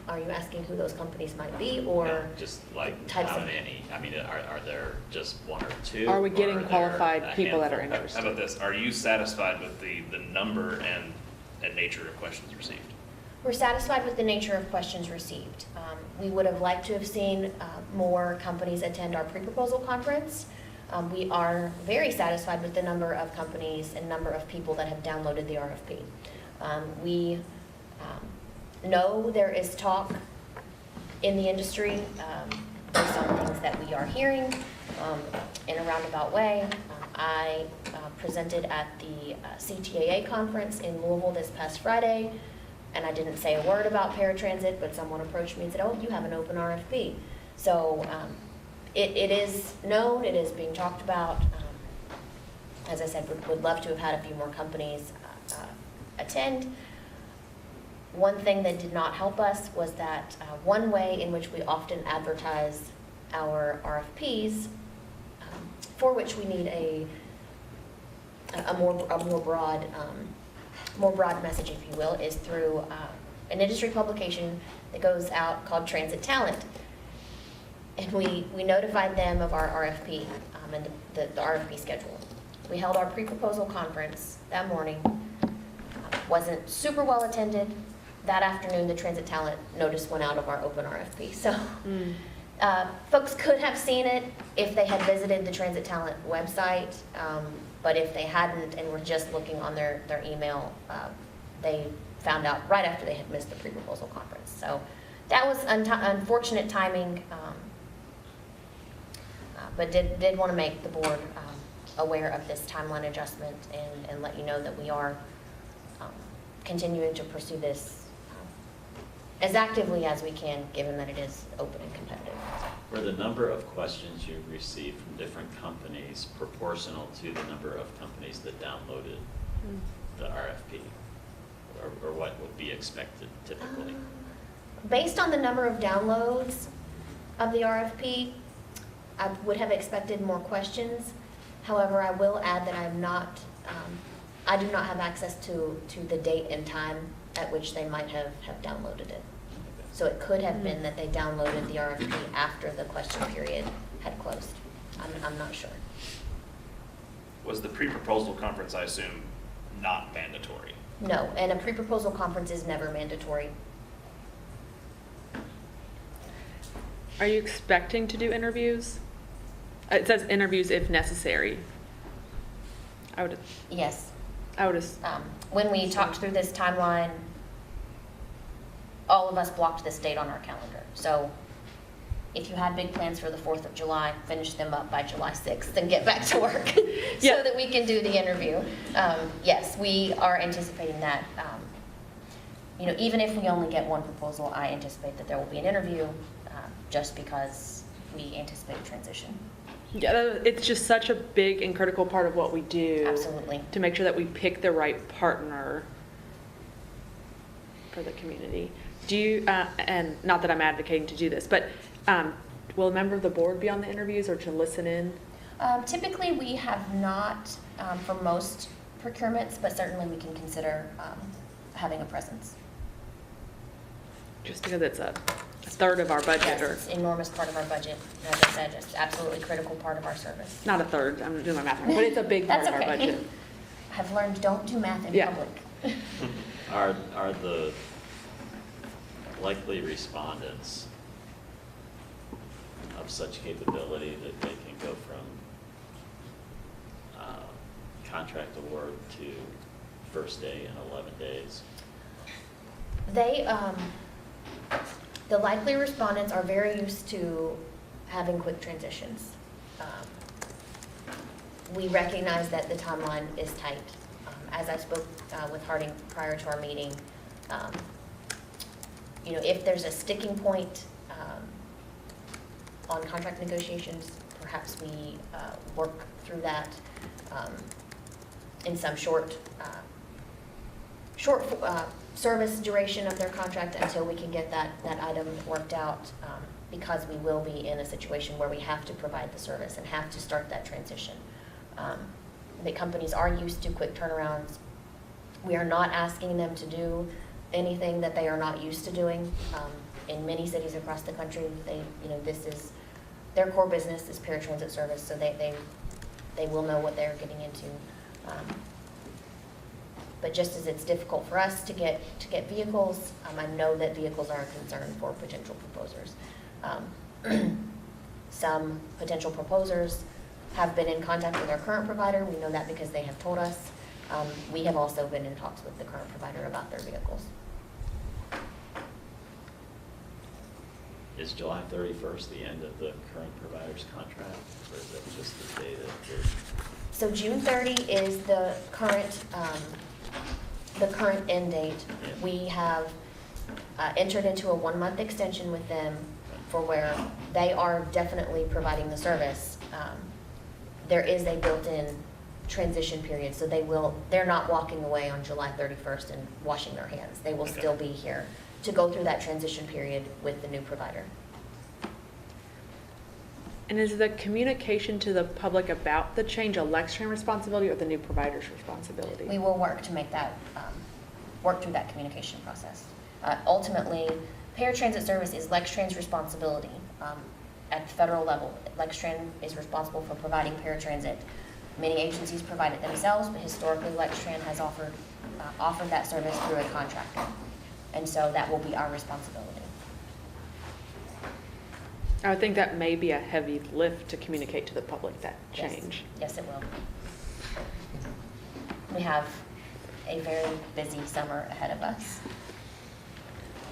Are you asking who those companies might be, or? No, just like types how of- many? I mean, are there just one or two? Are we getting or are there qualified a people that are handful? interested? How about this? Are you satisfied with the number and nature of questions received? We're satisfied with the nature of questions received. We would have liked to have seen more companies attend our pre-proposal conference. We are very satisfied with the number of companies and number of people that have downloaded the RFP. We know there is talk in the industry based on things that we are hearing in a roundabout way. I presented at the CTAA conference in Louisville this past Friday, and I didn't say a word about paratransit, but someone approached me and said, "Oh, you have an open RFP." So it is known, it is being talked about. As I said, would love to have had a few more companies attend. One thing that did not help us was that one way in which we often advertise our RFPs, for which we need a more broad message, if you will, is through an industry publication that goes out called Transit Talent. And we notified them of our RFP and the RFP schedule. We held our pre-proposal conference that morning. Wasn't super well attended. That afternoon, the Transit Talent notice went out of our open RFP. So folks could have seen it if they had visited the Transit Talent website, but if they hadn't and were just looking on their email, they found out right after they had missed the pre-proposal conference. So that was unfortunate timing, but did want to make the board aware of this timeline adjustment and let you know that we are continuing to pursue this as actively as we can, given that it is open and competitive. Were the number of questions you received from different companies proportional to the number of companies that downloaded the RFP? Or what would be expected typically? Based on the number of downloads of the RFP, I would have expected more questions. However, I will add that I do not have access to the date and time at which they might have downloaded it. So it could have been that they downloaded the RFP after the question period had closed. I'm not sure. Was the pre-proposal conference, I assume, not mandatory? No, and a pre-proposal conference is never mandatory. Are you expecting to do interviews? It says interviews if necessary. Yes. When we talked through this timeline, all of us blocked this date on our calendar. So if you had big plans for the 4th of July, finish them up by July 6th and get back to work Yeah. so that we can do the interview. Yes, we are anticipating that. Even if we only get one proposal, I anticipate that there will be an interview just because we anticipate a transition. Yeah, it's just such a big and critical part of what we do. Absolutely. To make sure that we pick the right partner for the community. Do you, and not that I'm advocating to do this, but will a member of the board be on the interviews or to listen in? Typically, we have not for most procurements, but certainly we can consider having a presence. Just because it's a third of our budget, Yes, or it's an enormous part of our budget. As I said, it's absolutely critical part of our service. not a third, I'm doing my math wrong, but it's a big part That's of our okay. budget. I've learned don't do math in Yeah. public. Are the likely respondents of such capability that they can go from contract award to first day in 11 days? They, the likely respondents are very used to having quick transitions. We recognize that the timeline is tight. As I spoke with Harding prior to our meeting, you know, if there's a sticking point on contract negotiations, perhaps we work through that in some short service duration of their contract until we can get that item worked out, because we will be in a situation where we have to provide the service and have to start that transition. The companies are used to quick turnarounds. We are not asking them to do anything that they are not used to doing. In many cities across the country, this is their core business is paratransit service, so they will know what they're getting into. But just as it's difficult for us to get vehicles, I know that vehicles are a concern for potential proposers. Some potential proposers have been in contact with our current provider. We know that because they have told us. We have also been in talks with the current provider about their vehicles. Is July 31st the end of the current provider's contract, or is that just the day that So June 30 is the current end date. Yeah. We have entered into a 1-month extension with them for where they are definitely providing the service. There is a built-in transition period, so they're not walking away on July 31st and washing their hands. They will Okay. still be here to go through that transition period with the new provider. And is the communication to the public about the change a Lextran responsibility or the new provider's responsibility? We will work to make that, work through that communication process. Ultimately, paratransit service is Lextran's responsibility at the federal level. Lextran is responsible for providing paratransit. Many agencies provide it themselves, but historically Lextran has offered that service through a contractor. And so that will be our responsibility. I would think that may be a heavy lift to communicate to the public that Yes. change. Yes, it will. We have a very busy summer ahead of us.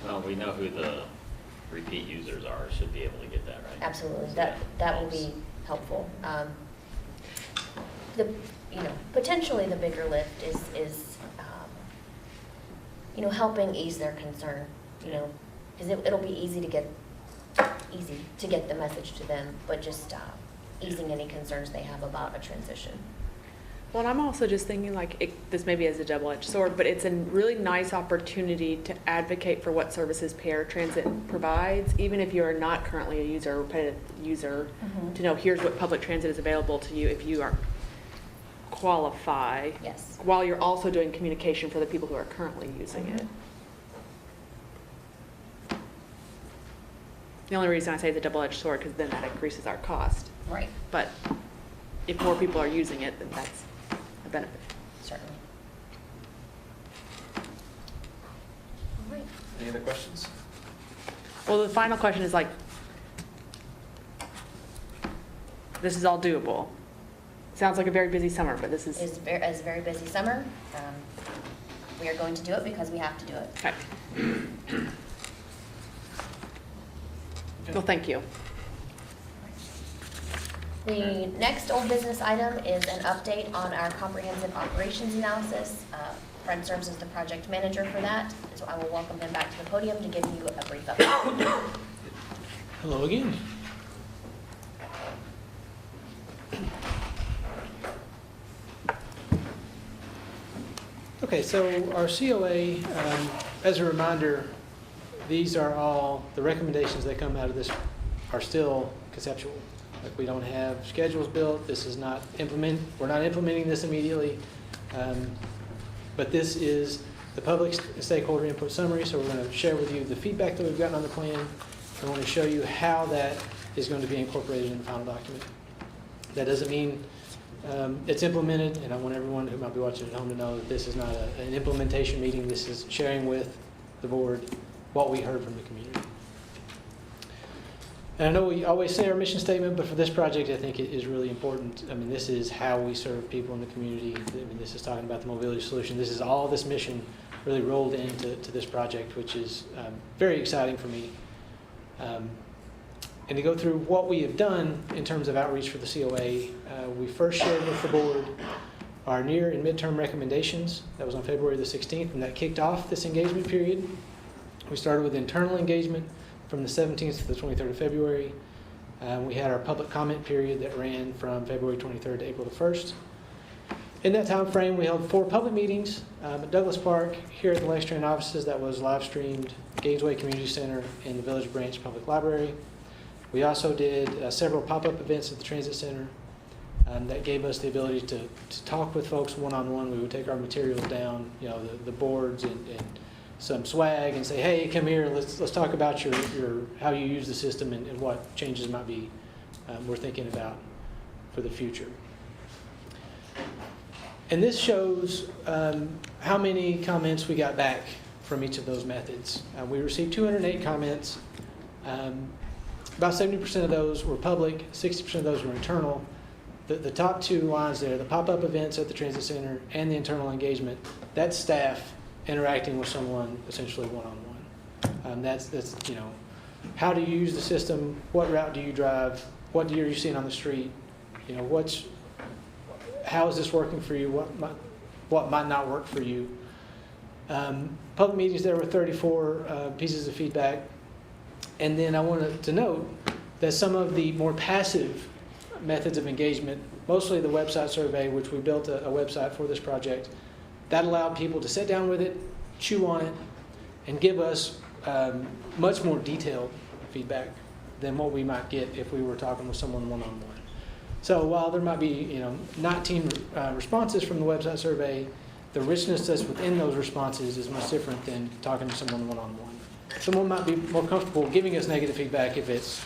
Well, we know who the repeat users are, should be able to get that right. Absolutely, So that will helps. be helpful. Potentially the bigger lift is helping ease their concern, because it'll be easy to get the message to them, but just easing any concerns they have about a transition. Well, and I'm also just thinking this maybe is a double-edged sword, but it's a really nice opportunity to advocate for what services paratransit provides, even if you are not currently a user, a repetitive user, Mhm. to know here's what public transit is available to you if you are qualify. Yes. While you're also doing communication for the people who are currently using Mhm. it. The only reason I say it's a double-edged sword, because then that increases our cost. Right, But if more people are using it, then that's a benefit. certainly. All right. Any other questions? Well, the final question is this is all doable. Sounds like a very busy summer, but this is, It's a very busy summer. We are going to do it because we have to do it. okay. Well, thank you. The next old business item is an update on our comprehensive operations analysis. Fred serves as the project manager for that, so I will welcome him back to the podium to give you a brief update. Hello again. Okay, so our COA, as a reminder, these are all, the recommendations that come out of this are still conceptual. Like, we don't have schedules built, this is not we're not implementing this immediately. But this is the public stakeholder input summary, so we're going to share with you the feedback that we've gotten on the plan. I want to show you how that is going to be incorporated in the final document. That doesn't mean it's implemented, and I want everyone who might be watching at home to know that this is not an implementation meeting. This is sharing with the board what we heard from the community. And I know we always say our mission statement, but for this project, I think it is really important. I mean, this is how we serve people in the community. I mean, this is talking about the mobility solution. This is all this mission really rolled into this project, which is very exciting for me. And to go through what we have done in terms of outreach for the COA, we first shared with the board our near and midterm recommendations. That was on February the 16th, and that kicked off this engagement period. We started with internal engagement from the 17th to the 23rd of February. We had our public comment period that ran from February 23rd to April the 1st. In that time frame, we held 4 public meetings at Douglas Park, here at the Lextran offices that was live streamed, Gainesway Community Center, and the Village Branch Public Library. We also did several pop-up events at the Transit Center that gave us the ability to talk with folks one-on-one. We would take our materials down, you know, the boards and some swag, and say, hey, come here, let's talk about your how you use the system and what changes might be we're thinking about for the future. And this shows how many comments we got back from each of those methods. We received 208 comments. About 70% of those were public, 60% of those were internal. The top 2 lines there, the pop-up events at the Transit Center and the internal engagement, that's staff interacting with someone essentially one-on-one. That's you know, how do you use the system? What route do you drive? What are you seeing on the street? You know, how is this working for you? What might not work for you? Public meetings, there were 34 pieces of feedback. And then I wanted to note that some of the more passive methods of engagement, mostly the website survey, which we built a website for this project, that allowed people to sit down with it, chew on it, and give us much more detailed feedback than what we might get if we were talking with someone one-on-one. So while there might be, you know, 19 responses from the website survey, the richness that's within those responses is much different than talking to someone one-on-one. Someone might be more comfortable giving us negative feedback if it's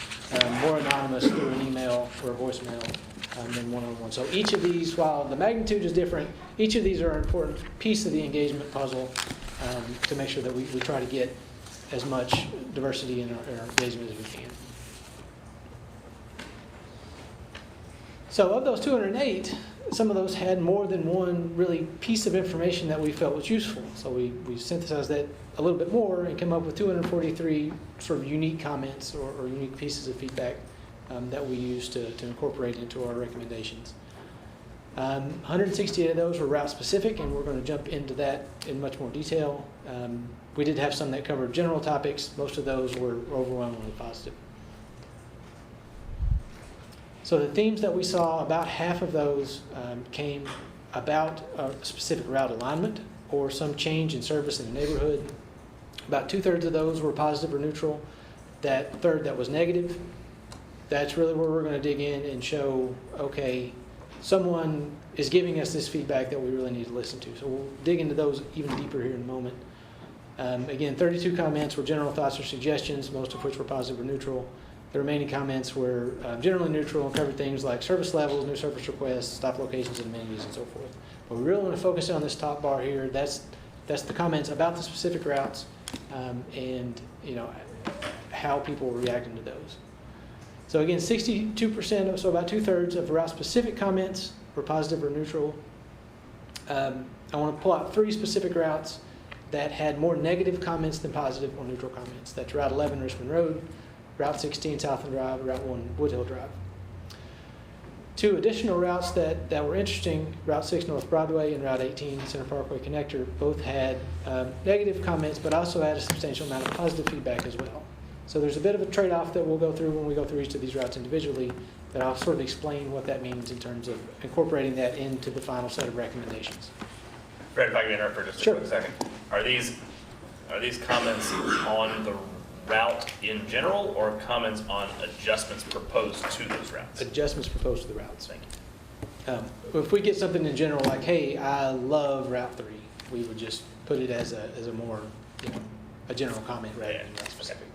more anonymous through an email or a voicemail than one-on-one. So each of these, while the magnitude is different, each of these are an important piece of the engagement puzzle to make sure that we try to get as much diversity in our engagement as we can. So of those 208, some of those had more than one really piece of information that we felt was useful. So we synthesized that a little bit more and came up with 243 sort of unique comments or unique pieces of feedback that we used to incorporate into our recommendations. 168 of those were route specific, and we're going to jump into that in much more detail. We did have some that covered general topics. Most of those were overwhelmingly positive. So the themes that we saw, about half of those came about a specific route alignment or some change in service in the neighborhood. About 2/3 of those were positive or neutral. That third that was negative, that's really where we're going to dig in and show, okay, someone is giving us this feedback that we really need to listen to. So we'll dig into those even deeper here in a moment. Again, 32 comments were general thoughts or suggestions, most of which were positive or neutral. The remaining comments were generally neutral and covered things like service levels, new service requests, stop locations and amenities, and so forth. But we really want to focus on this top bar here. That's the comments about the specific routes and you know how people were reacting to those. So again, 62%, so about 2/3 of route-specific comments were positive or neutral. I want to pull out 3 specific routes that had more negative comments than positive or neutral comments. That's Route 11, Richmond Road, Route 16, Southland Drive, Route 1, Woodhill Drive. 2 additional routes that were interesting, Route 6, North Broadway, and Route 18, Center Parkway Connector, both had negative comments, but also had a substantial amount of positive feedback as well. So there's a bit of a trade-off that we'll go through when we go through each of these routes individually, that I'll sort of explain what that means in terms of incorporating that into the final set of recommendations. Brad, if I can interrupt for just a Sure. quick second. Are these comments on the route in general or comments on adjustments proposed to those routes? Adjustments proposed to the routes. Thank you. If we get something in general like, hey, I love Route 3, we would just put it as a more, a general comment rather than that specific.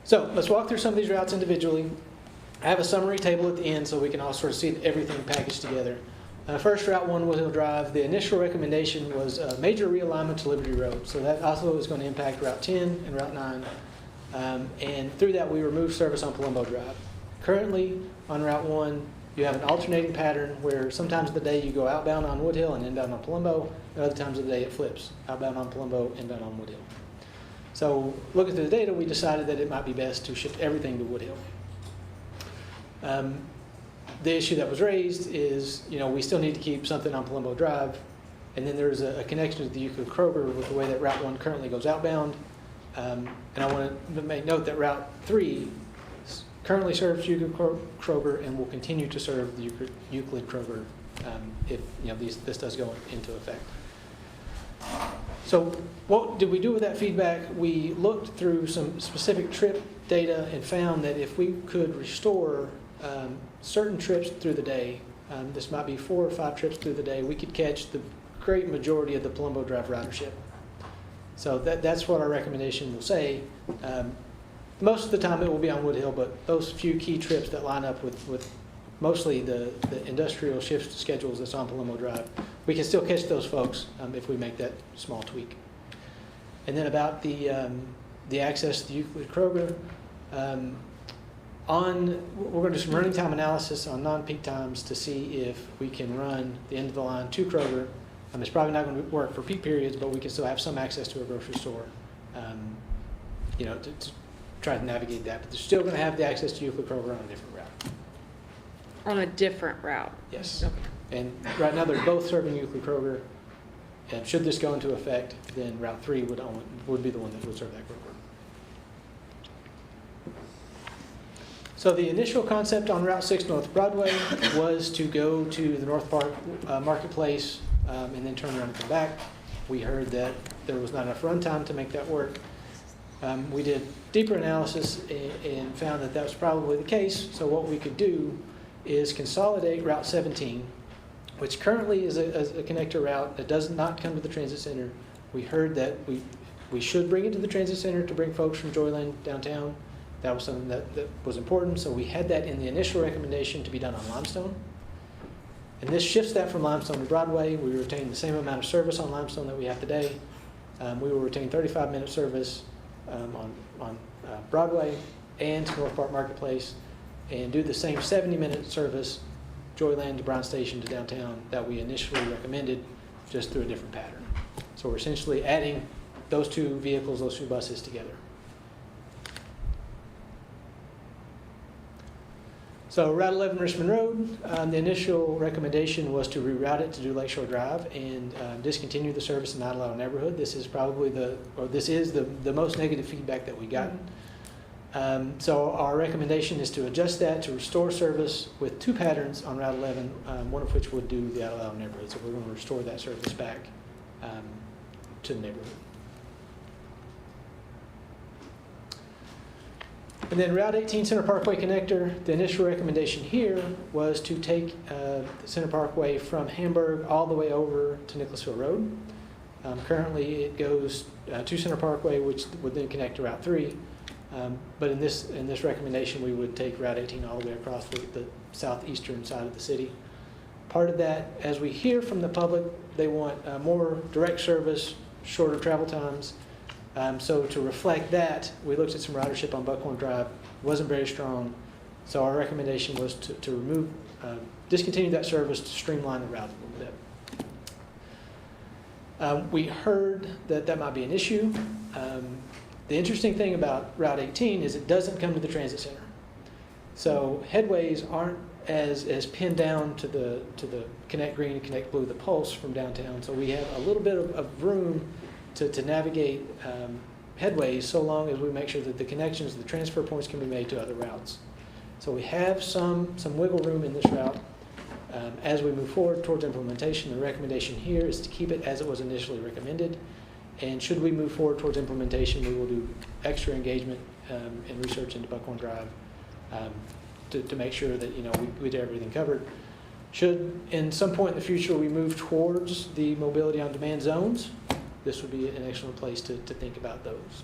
So let's walk through some of these routes individually. I have a summary table at the end so we can all sort of see everything packaged together. First, Route 1, Woodhill Drive. The initial recommendation was a major realignment to Liberty Road. So that also is going to impact Route 10 and Route 9. And through that, we removed service on Palumbo Drive. Currently, on Route 1, you have an alternating pattern where sometimes of the day you go outbound on Woodhill and inbound on Palumbo, and other times of the day it flips, outbound on Palumbo, inbound on Woodhill. So looking through the data, we decided that it might be best to shift everything to Woodhill. The issue that was raised is, we still need to keep something on Palumbo Drive, and then there's a connection to the Euclid Kroger with the way that Route 1 currently goes outbound. And I want to make note that Route 3 currently serves Euclid Kroger and will continue to serve the Euclid Kroger if this does go into effect. So what did we do with that feedback? We looked through some specific trip data and found that if we could restore certain trips through the day, this might be 4 or 5 trips through the day, we could catch the great majority of the Palumbo Drive ridership. So that's what our recommendation will say. Most of the time it will be on Woodhill, but those few key trips that line up with mostly the industrial shift schedules that's on Palumbo Drive, we can still catch those folks if we make that small tweak. And then about the access to Euclid Kroger, we're going to do some running time analysis on non-peak times to see if we can run the end of the line to Kroger. It's probably not going to work for peak periods, but we can still have some access to a grocery store, to try to navigate that. But they're still going to have the access to Euclid Kroger on a different route. On a different route? Yes. Okay. And right now they're both serving Euclid Kroger. And should this go into effect, then Route 3 would be the one that would serve that Kroger. So the initial concept on Route 6 North Broadway was to go to the North Park Marketplace and then turn around and come back. We heard that there was not enough runtime to make that work. We did deeper analysis and found that that was probably the case. So what we could do is consolidate Route 17, which currently is a connector route that does not come to the transit center. We heard that we should bring it to the transit center to bring folks from Joyland downtown. That was something that was important, so we had that in the initial recommendation to be done on Limestone. And this shifts that from Limestone to Broadway. We retain the same amount of service on Limestone that we have today. We will retain 35-minute service on Broadway and to North Park Marketplace, and do the same 70-minute service, Joyland to Brown Station to downtown, that we initially recommended, just through a different pattern. So we're essentially adding those two vehicles, those two buses together. So Route 11 Richmond Road, the initial recommendation was to reroute it to do Lakeshore Drive and discontinue the service in Not Allowed Neighborhood. This is probably the most negative feedback that we got. So our recommendation is to adjust that to restore service with 2 patterns on Route 11, one of which would do the Not Allowed Neighborhood. So we're going to restore that service back to the neighborhood. And then Route 18 Center Parkway Connector, the initial recommendation here was to take the Center Parkway from Hamburg all the way over to Nicholasville Road. Currently it goes to Center Parkway, which would then connect to Route 3. But in this recommendation, we would take Route 18 all the way across the southeastern side of the city. Part of that, as we hear from the public, they want more direct service, shorter travel times. So to reflect that, we looked at some ridership on Buckhorn Drive. Wasn't very strong. So our recommendation was to discontinue that service to streamline the route a little bit. We heard that might be an issue. The interesting thing about Route 18 is it doesn't come to the transit center. So headways aren't as pinned down to the Connect Green and Connect Blue, the Pulse from downtown. So we have a little bit of room to navigate headways, so long as we make sure that the connections, the transfer points can be made to other routes. So we have some wiggle room in this route. As we move forward towards implementation, the recommendation here is to keep it as it was initially recommended. And should we move forward towards implementation, we will do extra engagement and research into Buckhorn Drive to make sure that we get everything covered. Should, in some point in the future, we move towards the mobility on demand zones, this would be an excellent place to think about those.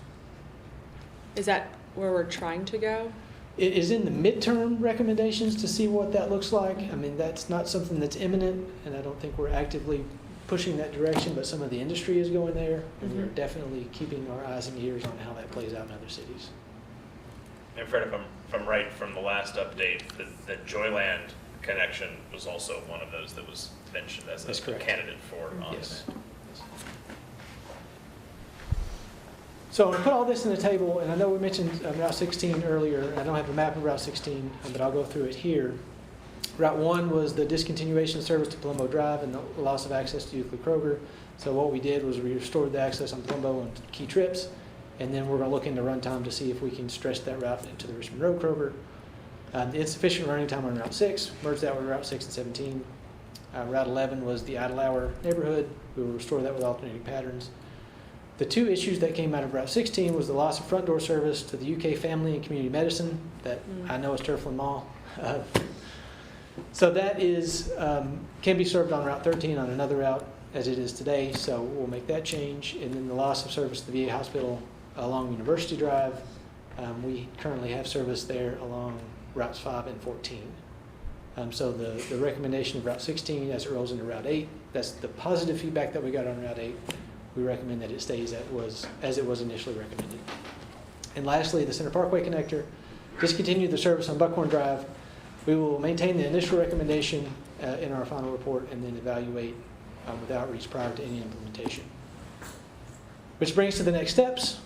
Is that where we're trying to go? It is in the midterm recommendations to see what that looks like. I mean, that's not something that's imminent, and I don't think we're actively pushing that direction, but some of the industry is going there, and we're definitely keeping our eyes and ears on how that plays out in other cities. And Fred, if I'm right from the last update, the Joyland connection was also one of those that was mentioned as That's a correct. candidate for on-demand. Yes. So I'm going to put all this in the table, and I know we mentioned Route 16 earlier. I don't have a map of Route 16, but I'll go through it here. Route 1 was the discontinuation of service to Palumbo Drive and the loss of access to Euclid Kroger. So what we did was we restored the access on Palumbo on key trips, and then we're going to look into runtime to see if we can stretch that route into the Richmond Road Kroger. The insufficient running time on Route 6, merged that with Route 6 and 17. Route 11 was the idle hour neighborhood. We will restore that with alternating patterns. The two issues that came out of Route 16 was the loss of front door service to the UK Family and Community Medicine that I know is Turfland Mall. So that is can be served on Route 13 on another route as it is today, so we'll make that change. And then the loss of service to the VA hospital along University Drive. We currently have service there along routes 5 and 14. So the recommendation of Route 16 as it rolls into Route 8, that's the positive feedback that we got on Route 8. We recommend that it stays as it was initially recommended. And lastly, the Center Parkway connector, discontinue the service on Buckhorn Drive. We will maintain the initial recommendation in our final report and then evaluate with outreach prior to any implementation. Which brings to the next steps.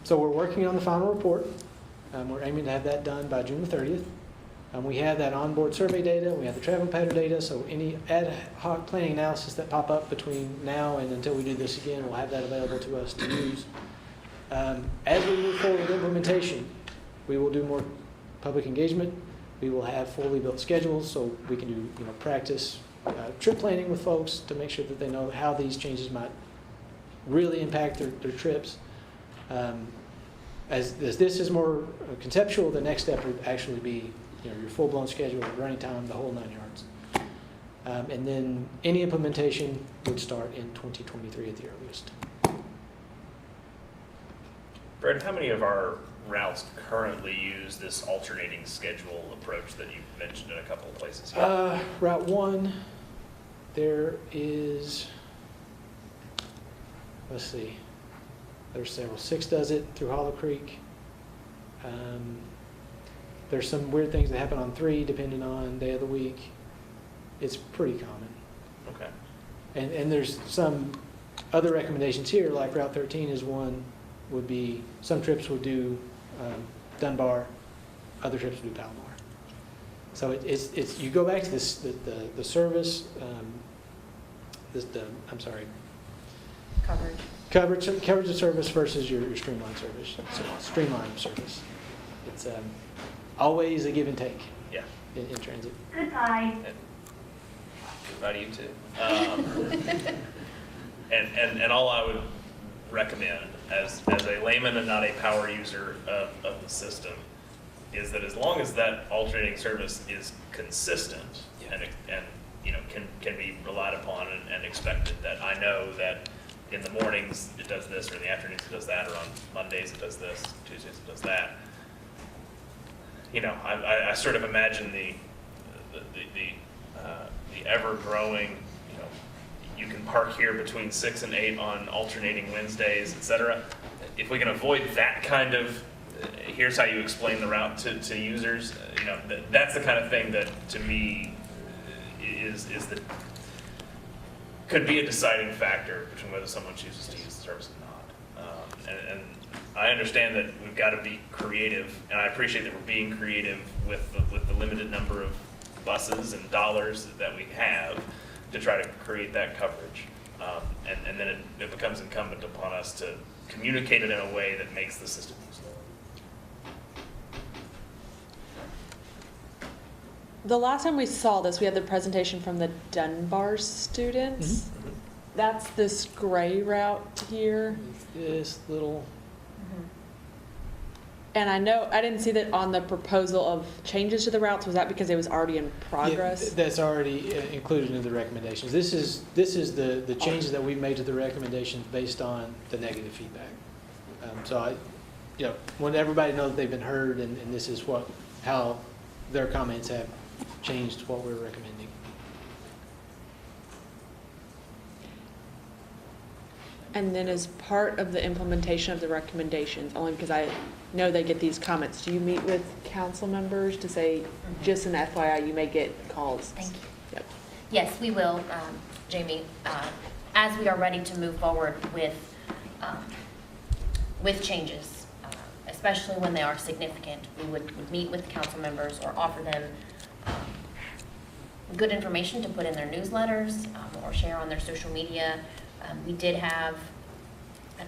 So we're working on the final report. We're aiming to have that done by June the 30th. We have that onboard survey data, we have the travel pattern data, so any ad hoc planning analysis that pop up between now and until we do this again, we'll have that available to us to use. As we move forward with implementation, we will do more public engagement. We will have fully built schedules so we can do practice trip planning with folks to make sure that they know how these changes might really impact their trips. As this is more conceptual, the next step would actually be your full-blown schedule, running time, the whole 9 yards. And then any implementation would start in 2023 at the earliest. Brad, how many of our routes currently use this alternating schedule approach that you mentioned in a couple of places here? Route 1, there is, let's see, there's several. 6 does it through Hollow Creek. There's some weird things that happen on 3 depending on day of the week. It's pretty common. Okay. And there's some other recommendations here, like Route 13 is one, would be, some trips would do Dunbar, other trips would do Palomar. So it's you go back to this, the service, coverage of service versus your streamlined service. So streamlined service. It's always a give and take. Yeah. In transit. Goodbye. Goodbye to you too. And all I would recommend as a layman and not a power user of the system is that as long as that alternating service is consistent and can be relied upon and expected, that I know that in the mornings it does this, or in the afternoons it does that, or on Mondays it does this, Tuesdays it does that. I sort of imagine the ever-growing, you can park here between 6 and 8 on alternating Wednesdays, et cetera. If we can avoid that kind of, here's how you explain the route to users, that's the kind of thing that to me could be a deciding factor between whether someone chooses to use the service or not. And I understand that we've got to be creative, and I appreciate that we're being creative with the limited number of buses and dollars that we have to try to create that coverage. And then it becomes incumbent upon us to communicate it in a way that makes the system useful. The last time we saw this, we had the presentation from the Dunbar students. That's this gray route here. This little, And I know, I didn't see that on the proposal of changes to the routes. Was that because it was already in progress? yeah, that's already included in the recommendations. This is the changes that we've made to the recommendations based on the negative feedback. So I, want everybody to know that they've been heard, and this is how their comments have changed what we're recommending. And then as part of the implementation of the recommendations, only because I know they get these comments, do you meet with council members to say, just an FYI, you may get calls? Thank you. Yep. Yes, we will, Jamie, as we are ready to move forward with changes, especially when they are significant. We would meet with council members or offer them good information to put in their newsletters or share on their social media. We did have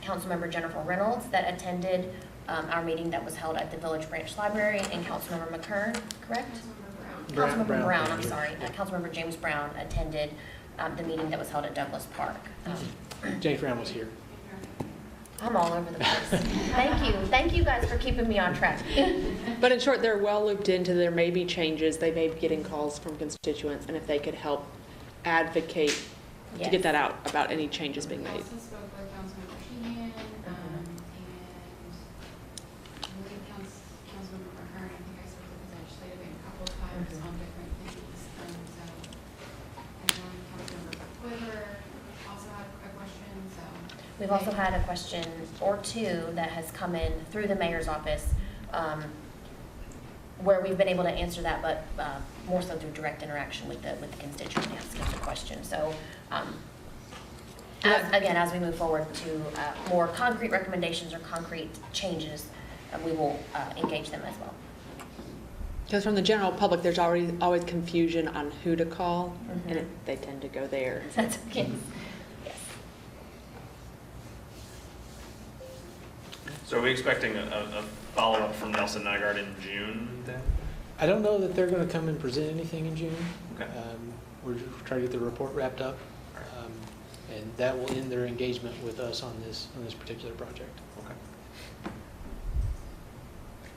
Councilmember Jennifer Reynolds that attended our meeting that was held at the Village Branch Library, and Councilmember McKern, correct? Councilmember Brown, I'm sorry. Councilmember James Brown attended the meeting that was held at Douglas Park. James Brown was here. I'm all over the place. Thank you. Thank you guys for keeping me on track. But in short, they're well looped into, there may be changes, they may be getting calls from constituents, and if they could help advocate to Yes. get that out about any changes being We made. also spoke with Councilmember Sheehan, and I believe Councilmember McCurran, I think I spoke with his legislative a couple of times on different things. So, and then Councilmember Quiver also had a question, so. We've also had a question or two that has come in through the mayor's office, where we've been able to answer that, but more so through direct interaction with the constituent asking the question. So, as we move forward to more concrete recommendations or concrete changes, we will engage them as well. Because from the general public, there's always confusion on who to call, and they tend to go there. That's okay. Yes. So are we expecting a follow-up from Nelson Nygaard in June then? I don't know that they're going to come and present anything in June. Okay. We're just trying to get the report wrapped up, and that will end their engagement with us on this particular project. Okay.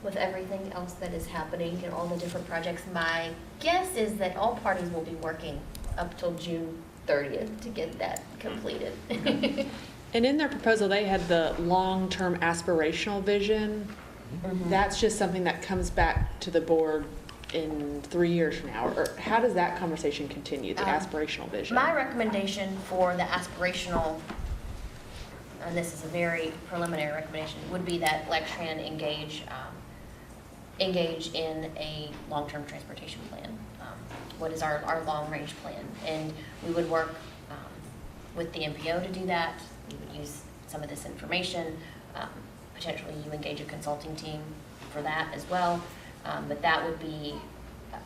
With everything else that is happening and all the different projects, my guess is that all parties will be working up till June 30th to get that completed. And in their proposal, they had the long-term aspirational vision. That's just something that comes back to the board in 3 years from now, or how does that conversation continue, the aspirational vision? My recommendation for the aspirational, and this is a very preliminary recommendation, would be that Lextran engage in a long-term transportation plan. What is our long-range plan? And we would work with the MPO to do that. We would use some of this information. Potentially you engage a consulting team for that as well. But that would be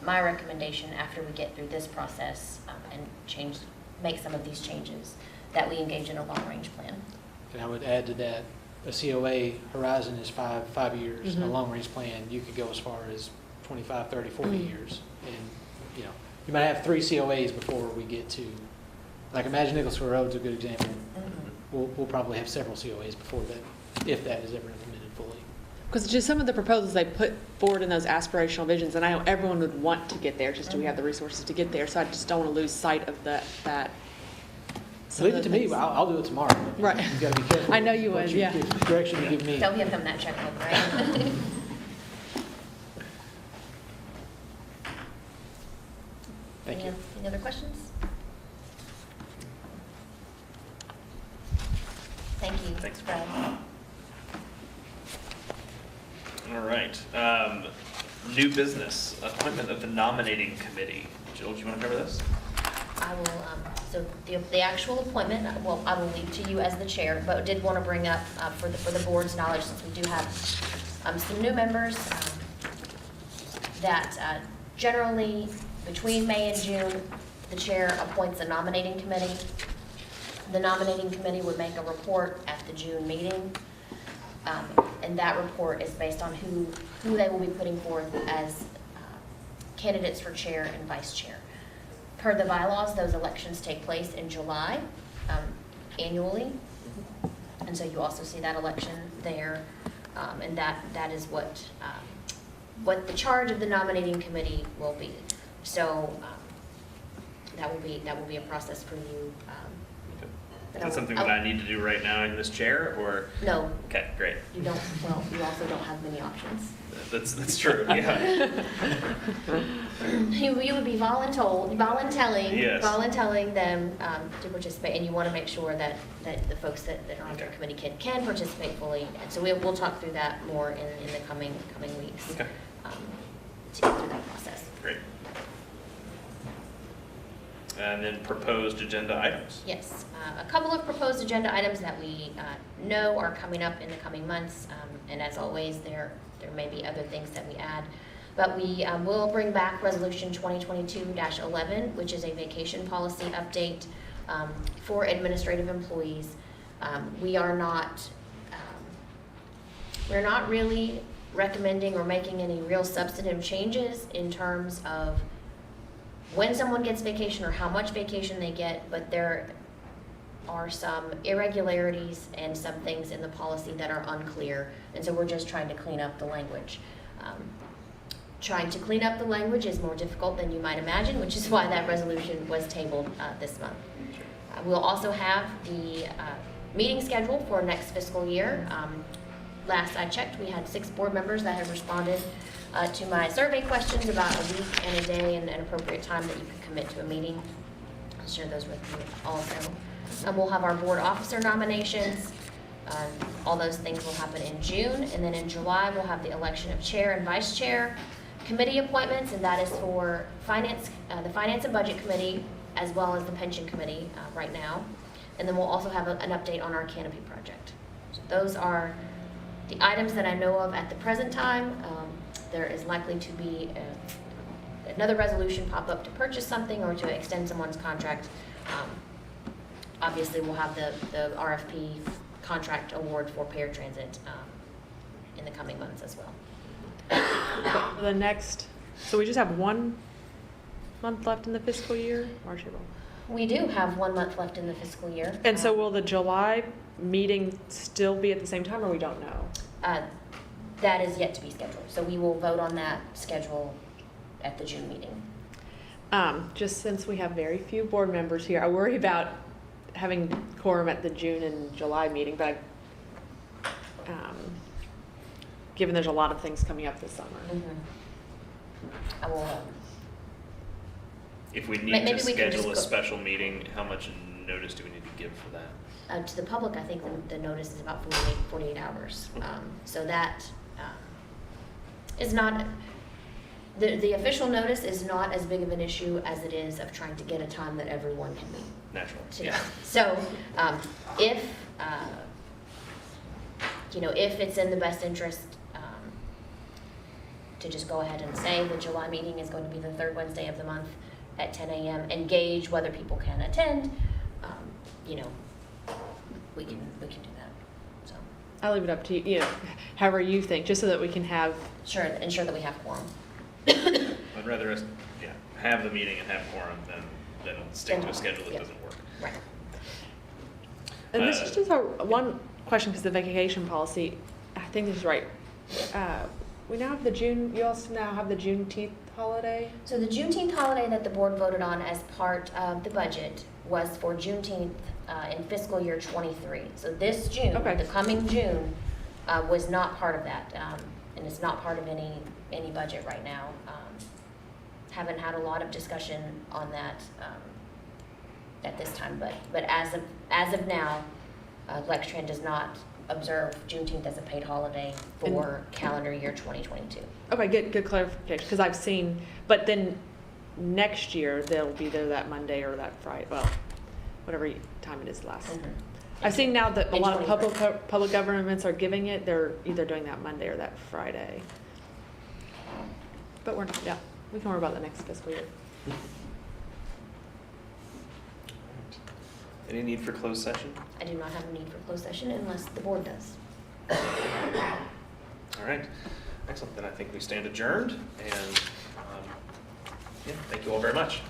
my recommendation after we get through this process and make some of these changes, that we engage in a long-range plan. And I would add to that, a COA horizon is five years. A long-range plan, you could go as far as 25, 30, 40 years. And, you might have 3 COAs before we get to, like, imagine Nicholsville Road's a good example. We'll probably have several COAs before that, if that is ever implemented fully. Because just some of the proposals they put forward in those aspirational visions, and I know everyone would want to get there, just do we have the resources to get there, so I just don't want to lose sight of that. some Leave of it the to me, things. I'll do it tomorrow. Right. You gotta be careful. I know you what would, yeah. give- Direction you give me. They'll give him that checkbook, right? Thank you. Any other questions? Thank you. Thanks. Brad. All right. New business, appointment of the nominating committee. Jill, do you want to cover this? I will, so the actual appointment, well, I will leave to you as the chair, but did want to bring up for the board's knowledge, since we do have some new members, that generally between May and June, the chair appoints a nominating committee. The nominating committee would make a report at the June meeting, and that report is based on who they will be putting forth as candidates for chair and vice chair. Per the bylaws, those elections take place in July annually. And so you also see that election there. And that is what the charge of the nominating committee will be. So that will be a process for you. Is that something that I need to do right now in this chair, or? No, Okay, great. you don't, well, you also don't have many options. That's true, yeah. You would be voluntelling them to participate, and you want to make sure that the folks that are on your Okay. committee can participate fully. And so we'll talk through that more in the coming weeks. Okay. To get through that process. Great. And then proposed agenda items. Yes, a couple of proposed agenda items that we know are coming up in the coming months, and as always, there may be other things that we add. But we will bring back Resolution 2022-11, which is a vacation policy update for administrative employees. We're not really recommending or making any real substantive changes in terms of when someone gets vacation or how much vacation they get, but there are some irregularities and some things in the policy that are unclear, and so we're just trying to clean up the language. Trying to clean up the language is more difficult than you might imagine, which is why that resolution was tabled this month. We'll also have the meeting schedule for next fiscal year. Last I checked, we had 6 board members that have responded to my survey questions about a week and a day and an appropriate time that you could commit to a meeting. I'll share those with you also. We'll have our board officer nominations. All those things will happen in June, and then in July we'll have the election of chair and vice chair, committee appointments, and that is for finance, the Finance and Budget Committee, as well as the Pension Committee right now. And then we'll also have an update on our canopy project. So those are the items that I know of at the present time. There is likely to be another resolution pop up to purchase something or to extend someone's contract. Obviously, we'll have the RFP contract award for paratransit in the coming months as well. So we just have 1 month left in the fiscal year, March, April. We do have 1 month left in the fiscal year. And so will the July meeting still be at the same time, or we don't know? That is yet to be scheduled. So we will vote on that schedule at the June meeting. Just since we have very few board members here, I worry about having quorum at the June and July meeting, but given there's a lot of things coming up this summer. I will. If we need Maybe to we can just schedule a go- special meeting, how much notice do we need to give for that? To the public, I think the notice is about 48 hours. So that is not, the official notice is not as big of an issue as it is of trying to get a time that everyone can meet Naturally, together. yeah. So if it's in the best interest to just go ahead and say the July meeting is going to be the 3rd Wednesday of the month at 10 a.m. and gauge whether people can attend, we can do that. So I'll leave it up to you, however you think, just so that we can have. sure, ensure that we have quorum. I'd rather us, have the meeting and have quorum than stick to a schedule that Yeah. doesn't work. Right. And this is just one question, because the vacation policy, I think this is right. We now have you also now have the Juneteenth holiday? So the Juneteenth holiday that the board voted on as part of the budget was for Juneteenth in fiscal year '23. So this June, Okay. the coming June, was not part of that, and it's not part of any budget right now. Haven't had a lot of discussion on that at this time, but as of now, Lextran does not observe Juneteenth as a paid holiday for calendar year 2022. Okay, good clarification, because I've seen, but then next year, they'll be there that Monday or that Friday, well, whatever time it is last. Mhm. I've seen now that a In lot of 23. public governments are giving it, they're either doing that Monday or that Friday. But we can worry about the next fiscal year. Any need for closed session? I do not have a need for closed session unless the board does. All right, excellent. Then I think we stand adjourned, and Yeah, thank you all very much.